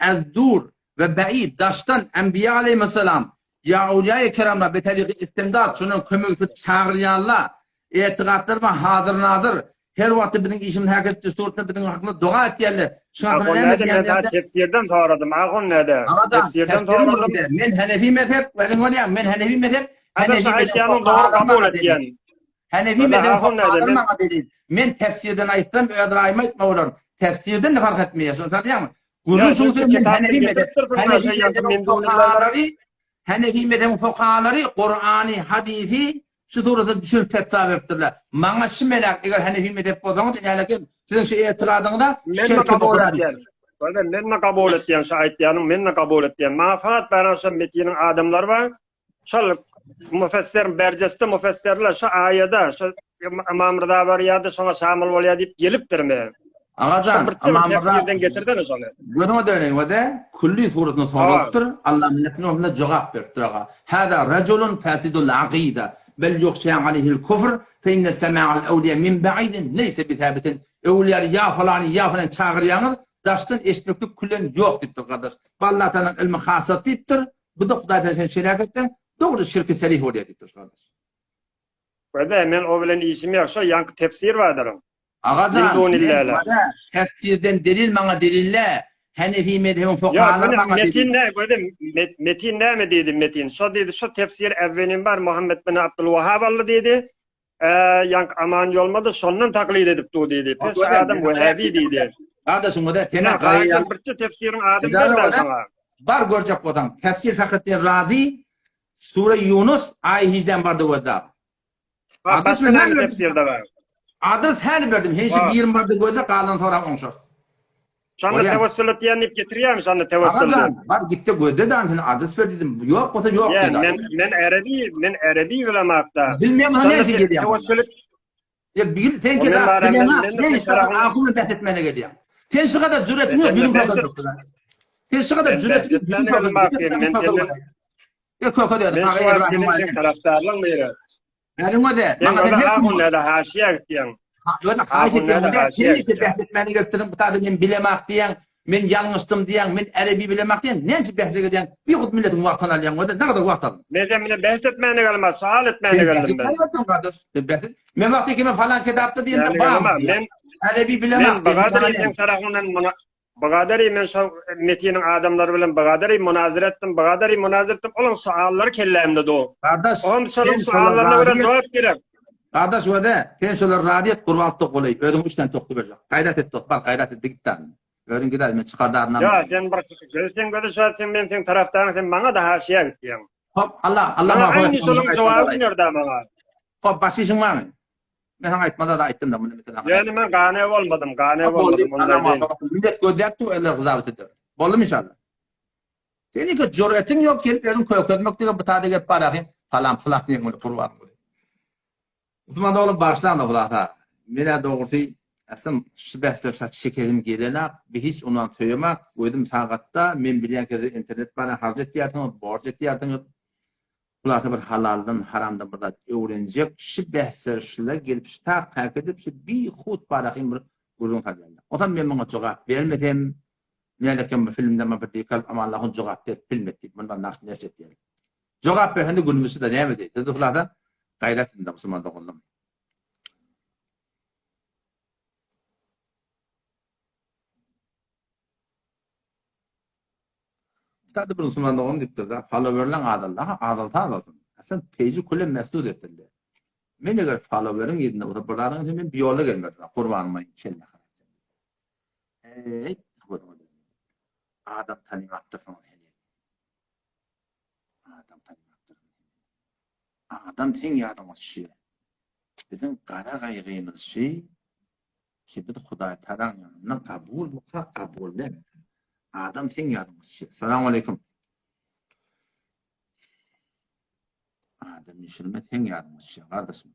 az dur ve ba'id daştan enbiya aleyhisselam ya evliya-i kiramla beteliği istimdat şunun kömekli çağıryanlar etiqatlarıma hazır nazır her vakti bizim işimiz hareket düsturunda bizim hakkında dua etyerler. Şuna Ağon näde men tefsirden toradım. Ağon näde? Tefsirden toradım. Men Hanefi mezhep ve men Hanefi mezhep Hanefi mezhep doğru kabul etken. Hanefi mezhep fokhalarına delil. Men tefsirden aytdım ödrayma etme olur. Tefsirden de fark etmiyor. Şunu diyor mu? Gurur şunu men Hanefi mezhep. Hanefi mezhep fokhaları Kur'an'ı, hadisi şu durada düşün fetva veripdirler. Maňa şu melek eger Hanefi mezhep bolsaňyz, ýa-da sizin şu etiqadyňyzda şirk bolar. Men mi kabul etken şu aýtýanyň men mi kabul etken. Mafat baraşa metinin adamlar var. Şol müfessir berjeste müfessirler şu aýada şu İmam Rıza var ýa-da şoňa şamil bolýar diýip gelipdirmi? Agacan, İmam Rıza getirdiniz onu. Gödüňe döneň wede kulli suratyny soňupdyr. Allah milletine onda jogap beripdir aga. Hada rajulun fasidul aqida. بل يخشى عليه الكفر فإن سماع الأولياء من بعيد ليس بثابت أولياء ya falan çağıryanız daştan eşitliklik küllen yok diptir kardeş. Allah Teala ilmi hasat diptir. Bu da Hudaý Teala şeriatetten doğru şirki selih oluyor diptir kardeş. Wede men o bilen işim ýoksa ýanky tefsir bardyr. Agacan, tefsirden delil maňa delille Hanefi mezhebin fuqahalar maňa delil. Metin ne böyle metin ne mi dedi metin? Şu dedi şu tefsir evvelin var Muhammed bin Abdülvahhab Allah dedi. Yank aman yolmadı sondan taklit edip du dedi. Pes adam Vehhabi dedi. Kardeşim o da tene gaýalar birçe tefsirin adım derler sana. Bar görjek bodan. Tefsir Fahrettin Razi Sure Yunus ay 8'den bardy goda. Adys men tefsirde var. Adys her verdim. Hiç 20 bardy goda kalan soram onşak. Şanlı tevessül etýänip getirýärmi şanlı tevessül? Bar gitti göde de antini adres verdim. Yok bota yok dedi. Men Arabi ulemakda. Bilmeýän näçe gelýär. Ya bir sen ki da aklını bahsetmene gelýär. Sen şu kadar cüretin yok bilim kadar yok. Sen şu kadar cüretin yok bilim kadar yok. Ya koko diyor. Ben taraftarlyk meýär. Benim o de. Bana her gün näde haşiýe gitýän. Yok da karşı etmede kendisi bahsetmeni getirip bu tadı men bilemek diyen, men yanlıştım diyen, men Arabi bilemek diyen, nece bahse gelen bir kut milletin vaktini alayan o da ne kadar vakt aldın? Mezemine bahsetmeni gelmez, sual etmeni geldim ben. Ben kardeş. Men vakti kime falan kitapta diyen de bağım diyen. Arabi bilemek diyen. Men Bagadari'nin tarafından Bagadari men metinin adamları bilen Bagadari münazir ettim. Bagadari münazir ettim. Olan sualları kellemde do. Kardeş. Onun suallarına göre cevap gerek. Kardeş o da sen şolar radiyet kurbanlık tokulay. Ödün 3 tane toklu verecek. Gayret et tok. Bak gayret et gittin. Ödün gider men çıkardı adından. Ya sen bak sen göre sen men sen taraftarın sen bana da haşiye gittin. Hop Allah aynı sorunun cevabını nerede bana? Hop başı işin var mı? Ben aytmada da ayttım da bunu mesela. Yani ben gane olmadım. Millet gödekti eller gızavet eder. Bollum inşallah. Senin ki cüretin yok gelip ödün kökletmek diye bu tadı gelip barayım. Falan diye bunu kurban. Osman oğlum baştan da bulata. Mene doğrusu aslında şu bahsedersek şekerim gelene bir hiç ondan töyeme koydum sağatta men bilen ki internet bana harcet diyardın, borç diyardın. Bulata bir halaldan, haramdan burada öğrenecek. Şu bahsederşler gelip şu fark edip şu bir hut barayım bir uzun tadyanda. Otan men bana cevap vermedim. Nelekem filmde ma bir kalp ama Allah'ın cevap bilmedi. Bundan nasıl nercet diyelim. Cevap ver hani günümüzde de ne mi dedi? Dedi bulata gayretinde Müslüman oldum. Tadı bir Müslüman oldum diptir da followerlan adalta. Aslında peji kulle mesut ettirdi. Men eger followerin yerinde o da buradan için men biyola gelmedi. Kurbanıma inşallah. Adam tanımaktır sana. Adam tanımaktır. Adam sen yardım şey. Bizim kara gayrımız şey ki bir Hudaý Teala yanına kabul etmez. Adam sen yardım şey. Selamun aleyküm. Adam işilme ten yarmış ya kardeşim.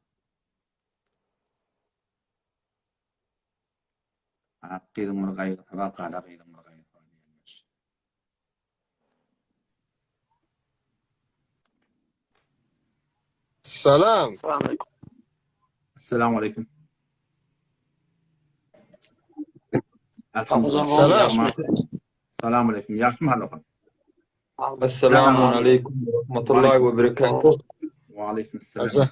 Akidin bunu gayrı tabi kala gayrı bunu gayrı tabi diyemez. Salam. Esselamu aleyküm. Salam. Selamu aleyküm. Yaxşı mı halakın? Assalamu alaikum wa rahmatullahi wa barakatuh. Wa aleyküm Aza. selam.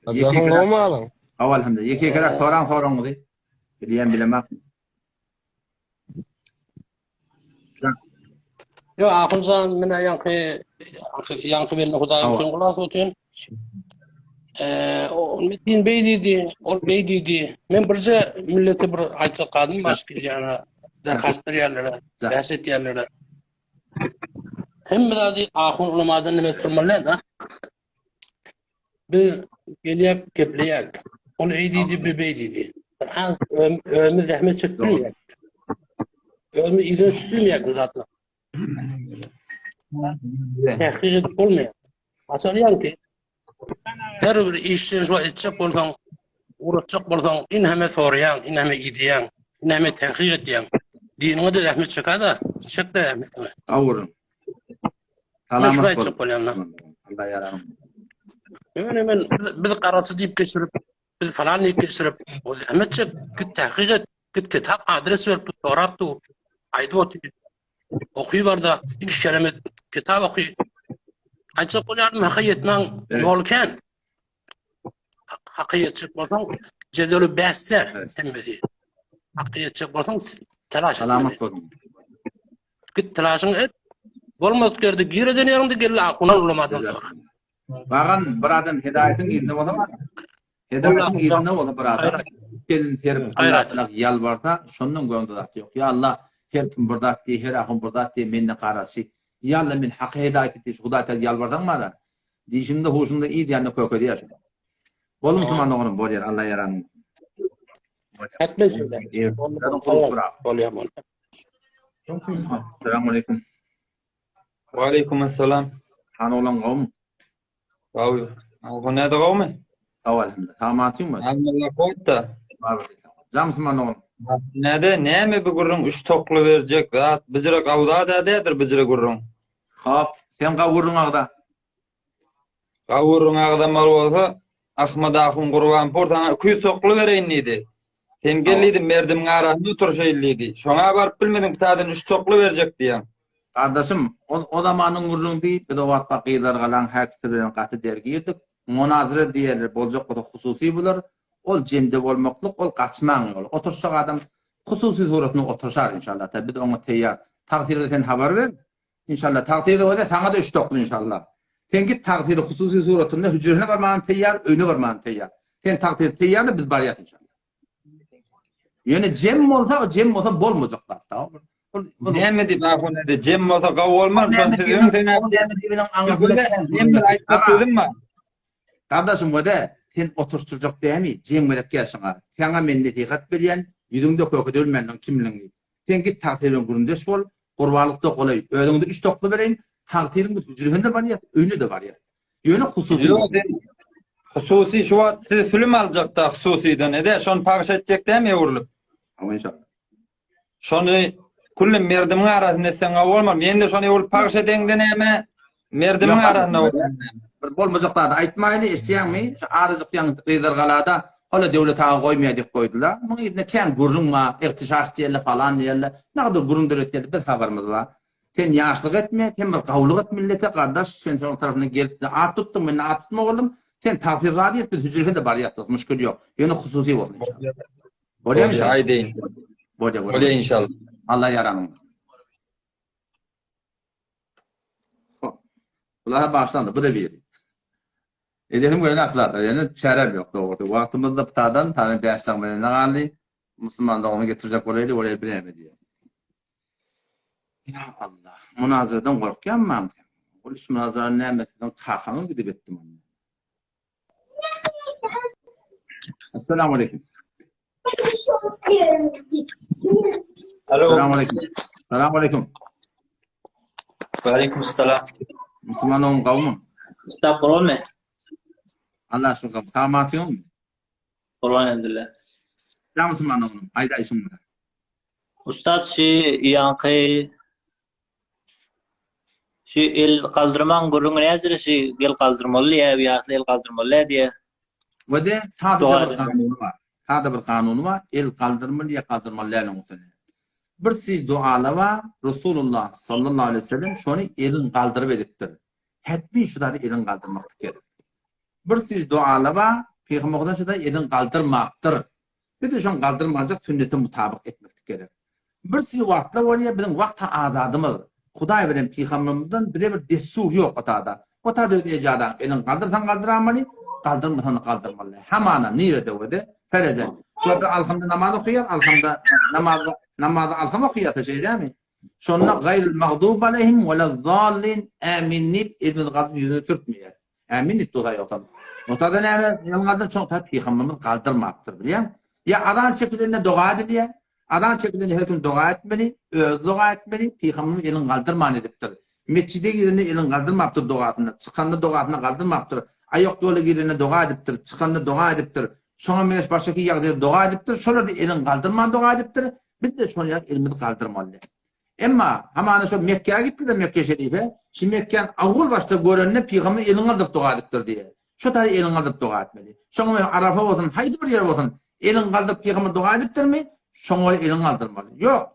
Azahın olma alın. Avalhamda. Yeki kadar soran mı di? Biliyem bilemek. Yo ahunzan mena yankı ben Hudaýym için kulak otun. O metin beydidi. Men birce millete bir aýtsa kadym başky ýana derhast berýärler, bahset ýerler. Hem biraz ahun ulamadan nime turmalar da. Bir gelýär kepleyek. Ol eýdidi bir beydidi. Ömür rahmet çekdirýär. Ömür ýygy çekdirýär zatla. Tehkik olmuyor. Açaryan ki her bir işten şu etçek bolsaň, uğraşacak bolsaň, inheme sorayan, inheme gidiyen, inheme tehkik ediyen. Dinine de rahmet çeka da, çek de rahmet mi? Avurun. Salamat olun. Allah yaranım. Hemen biz qaraçy diýip geçirip, biz falan diýip geçirip, o rahmet çek, git tehkik et, git kitap adres verip, sorapdy, aýdyp otyp. Okuy barda, iki kelime kitap okuy. Açık olarım hakiyetmen yolken. Hakiyetçik bolsaň, jedeli bässer hemmedi. Hakiyetçik bolsaň, telaş. Salamat olun. Git telaşyň et. Bolmaz gerdi, gireden ýerinde gelle akunan ulamadan sonra. Bagan bir adam hidayetin ýerinde bolamar. Hidayetin ýerinde bolar bir adam. Gelin terip Allah'a yalvarsa, şondan göňde zat ýok. Ya Allah, her kim burdat diye, her ahım burdat diye menne qarasy. Ya Allah men haqy hidayet etdi, Hudaý taala yalvardan mara. Diýişimde hoşunda iyi diýende köke diýär. Bol musulman oğlum bol yer Allah yaranın. Etmezler. Selamun aleyküm. Wa alaikum assalam. Hana olan gawm. Waw. Ahun näde gawmy? Awalhamdulillah. Tamatyň mı? Allah goýda. Zam musulman oğlum. Näde näme bir gurrun üç toklu berjek zat bizire gawda da dädir bizire gurrun. Hop, sen gawurun agda. Gawurun agda mal bolsa Ahmad ahun gurban portan kuy toklu bereýin idi. Sen gelýidi merdim garasyna oturşaýlýydy. Şoňa baryp bilmedim tadan üç toklu berjek diýen. Kardeşim, o zamanyň gurrun diýip bir de wagt bakylar galan hakykty bilen gaty dergi ýetdik. Munazara diýerler, boljak goda hususy bolar. Ol jemde bolmaklyk, ol gaçmaň ol. Oturşak adam hususy suratyny oturşar inşallah. Tabi de oňa teýýar. Takdirde sen habar ber. İnşallah takdirde o da saňa da üç toklu inşallah. Sen git takdiri hususy suratynda hüjrene barmagyň teýýar, öýüne barmagyň teýýar. Sen takdir teýýar biz barýat inşallah. Ýöne jem bolsa bolmajak da. Näme diýip ahun näde jem bolsa gaw bolmaz. Siz öňden Kardeşim bu da sen oturtjak diými? Jem gerek ýaşaňa. Saňa mende diýat berýän, ýüzüňde kökede ölmenden kimliňi. Sen git takdirin gurunda şol, gurbanlykda golay. Öňde üç toklu bereýin. Takdirin hüjrende barýar, öýüne de barýar. Ýöne hususy. Hususy şu wagt siz film aljakda hususydan ede şonu paýş etjek dämi urulyp. Ama inşallah. Şonu kullum merdimiň arasynda sen bolmam. Mende şonu urulyp paýş edeňden näme merdimiň arasynda bir bolmajakda da aýtmaýly isleýärmi? Arazyk ýan gyzar galada hala döwlet ağa goýmaýdyk goýdular. Muny ýetne kän gurrunma, ihtişaş diýerler falan diýerler. Näde gurrun döwletleri bir habarymyz bar. Sen ýaşlyk etme, sen bir gawlyk et millete gardaş, sen şoň tarabyna gelip at tutdum, men at tutma boldum. Sen tahsir radiyet bir hücrede barýatdyk, müşkül ýok. Ýöne hususy bolsun inşallah. Bolýar inşallah. Aýdyn. Bolýar inşallah. Allah yaranyň. Bulara başlandı, bu da bir. Edelim böyle aslarda, yani şeref yok doğru. Vaktimizde pıtadan tane dersten beni ne galli, Müslüman da onu getirecek olaydı, oraya bilemedi diye. Ya Allah, münazaradan korkuyan mı? O iş münazaranın neymesinden kalkanı gidip ettim onu. Esselamu aleyküm. Esselamu aleyküm. Esselamu aleyküm. Aleyküm selam. Müslüman olun kavmin. Estağfurullah. Allah şükür. Sağmatın mı? Kurban elhamdülillah. Sen Müslüman oğlum. Hayda işin mi? Ustad yankı el kaldırman gurun nezir el kaldırmalı ya el kaldırmalı diye. Ve de sadece Doğru. bir kanunu var. Sadece bir kanunu var. El kaldırmalı ya kaldırmalı yani. Bir dualı var. Resulullah sallallahu aleyhi ve sellem şunu elin kaldırıp ediptir. Hetmi şu da elin kaldırmak gerek. Bir dualı var. Peygamberden şu da elin kaldırmaktır. Bir de şunu kaldırmayacak sünnete mutabık etmek gerek. Bir vaktla var ya bizim vakta azadımız. Huday veren peygamberimizden bir destur yok otada. Otada ödeyecadan elin kaldırsan kaldıramalı, kaldırmasan kaldırmalı. Hamana nirede öde? Ferezen. Şu anda alhamda namaz okuyor, alhamda namaz alhamda okuyor şey değil mi? Sonra gayril mağdub aleyhim ve lezzallin aminip ilmi kaldım yüzünü türkmüyor. Aminip dolayı otam. Otada ne hemen yanlardan çok tabi peygamberimiz kaldırmaktır biliyor musun? Ya adan çekilerine dua ediliyor. Adan çekilerine her gün dua etmeli, dua etmeli, peygamberin elin kaldırman ediptir. Mescide girene elin kaldırmaptır duasını, çıkanda duasını kaldırmaptır. Ayak yolu girene dua ediptir, çıkanda dua ediptir. Sonra meş başaki yağdır dua ediptir, sonra da elin kaldırman dua ediptir. Biz de sonra elimizi kaldırmalı. Ama hemen şu Mekke'ye gitti de Mekke Şerife, şimdi Mekke'nin avul başta görenine peygamberin elin kaldırıp dua ediptir diye. Şu da elin kaldırıp dua etmeli. Sonra Arafa olsun, haydi bir yer olsun, elin kaldırıp peygamber dua ediptir mi? Şoňa elin kaldırmaly. Ýok.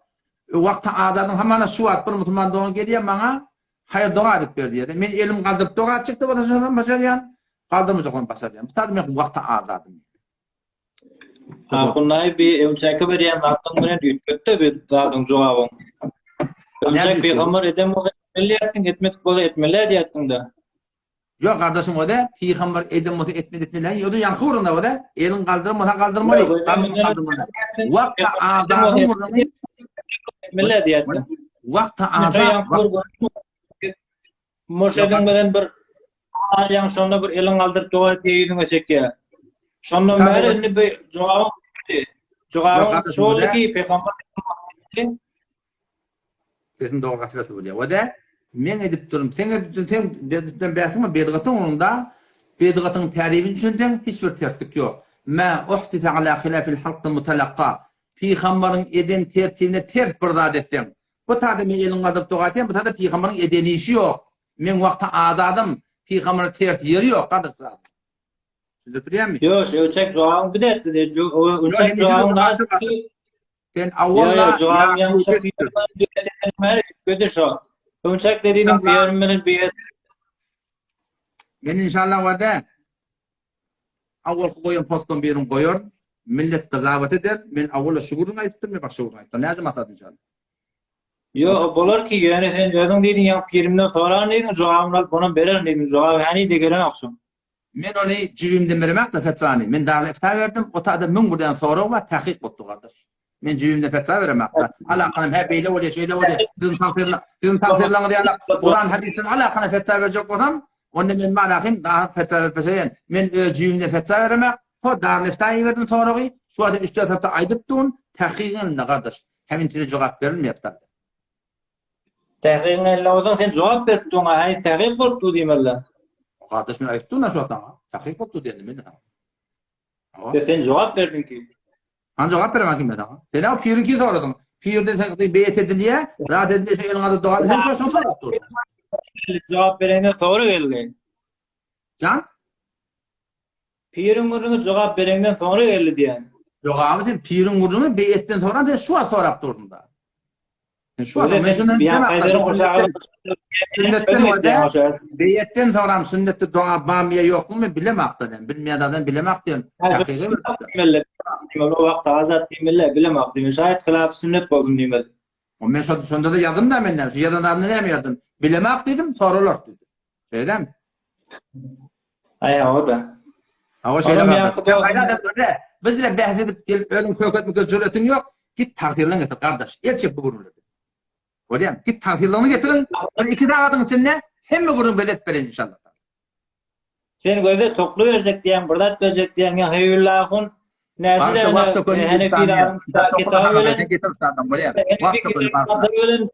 Wagta azadyň hamana şu at bir musulman doň gelýär maňa hayır dua edip berdi diýdi. Men elim kaldyryp dua çykdy bolsa şondan başarýan. Kaldyrmajak onu başarýan. Bu taýda men wagta azadym. Hakunay bir önçäke berýän zatdan bilen üýtgetdi bir zadyň jogabyň. Önçäke peygamber edem bolsa etmeliýetdiň, etmedik bolsa etmeli diýetdiň-de. Ýok kardeşim o da peygamber edem bolsa etmediler. Ýa-da ýanky urunda o da elin kaldyrmasa kaldyrmaly. Kaldyrmaly. Wagta azadym etmeli diýetdiň. Wagta azad. Moşeden bilen bir alyan şonda bir elin kaldyryp dua etdiýiňe çekýär. Şondan bäri bir jogab jogab şolki peygamber Benim doğru hatırası bu diye. O da men edip durum. Sen bedden bäsime bedgatyň onunda bedgatyň tarifini düşünden hiç bir terslik yok. Ma uhtita ala khilafil halq mutalaqqa. Peygamberin eden tertibine ters bir zat etdim. Bu taýda men elin kaldyryp dua etdim. Bu taýda peygamberin edeni işi yok. Men wagta azadym. Peygamberin ters yeri yok. Kardeşler. Şunu bilýärmi? Ýok, ölçek jogab gidetdi. O ölçek jogab nasıl? Sen awalla jogab ýanşy bir göde şo. Ölçek dediğinin bilen bir men inşallah wada awwal goýan postum berin goýar. Millet gazabat eder. Men awwala şuguruny aýtdym, men başga şuguruny aýtdym. Näme maksat inşallah? Yo, bolar ki yani sen ýadyň diýdiň ýa pirimden soran diýdiň jogabyny alyp bana berer diýdiň. Jogab hani degelen akşam. Men onu jübimden bermek da fetvany. Men daly ifta berdim. O taýda men burdan soraw we tahqiq boldy gardaş. Men jübimden fetva bermek da alaqany hep eýle bolýar, şeýle bolýar. Sizin tafsirlaryňy diýerler. Kur'an hadisin alaqany fetva berjek bolsam, onda men manahym daha fetva berýän. Men öz jübimden fetva bermek, ho daly ifta berdim sorawy. Şu adam üç tarafta aýdyp durun, tahqiqin gardaş. Hemin türe jogap berilmeýär. Tahqiqin lawdan sen jogap berdiň, hani tahqiq bolupdy diýmeler. Kardeş men aýtdym da şu atama. Tahqiq bolupdy diýendim men. Sen jogap berdiň ki. Han jogap bermek men. Sen o pirinki soradyň. Pirden tahqiq beýet edilýär. Rahat edilýär elin adı dua. Sen şu sorap dur. Jogap berende soru geldi. Can? Pirin gurunu jogap berenden sonra geldi diýen. Jogap sen pirin gurunu beýetden sonra sen şu sorap durdun da. Şu adam Sünnetten beýetden sonra sünnetde dua bamiýe ýokmy bilemekden. Bilmeýän adam bilemek diýen. Hakyky o wagtda azat diýmeler, bilemek diýen. Şaýat hilaf sünnet boldum diýmeler. O men şonda da ýazdım da menden. Şu ýazanlarny näme ýazdım? Bilemek diýdim, soralar diýdim. Şeýdem? Aýa o da. Awa şeýle bizle bahs edip ölüm köketmek jüretin ýok. Git tahdirleň getir kardeş. Elçek bu guruldy. Bolýan, git tahdirleňi getirin. Bir iki dagatyň içinde hemme gurun belet beren inşallah. Sen gözde toklu verecek diýen, burdat verecek diýen ýa haýullahun näçe Hanefiler kitabı bilen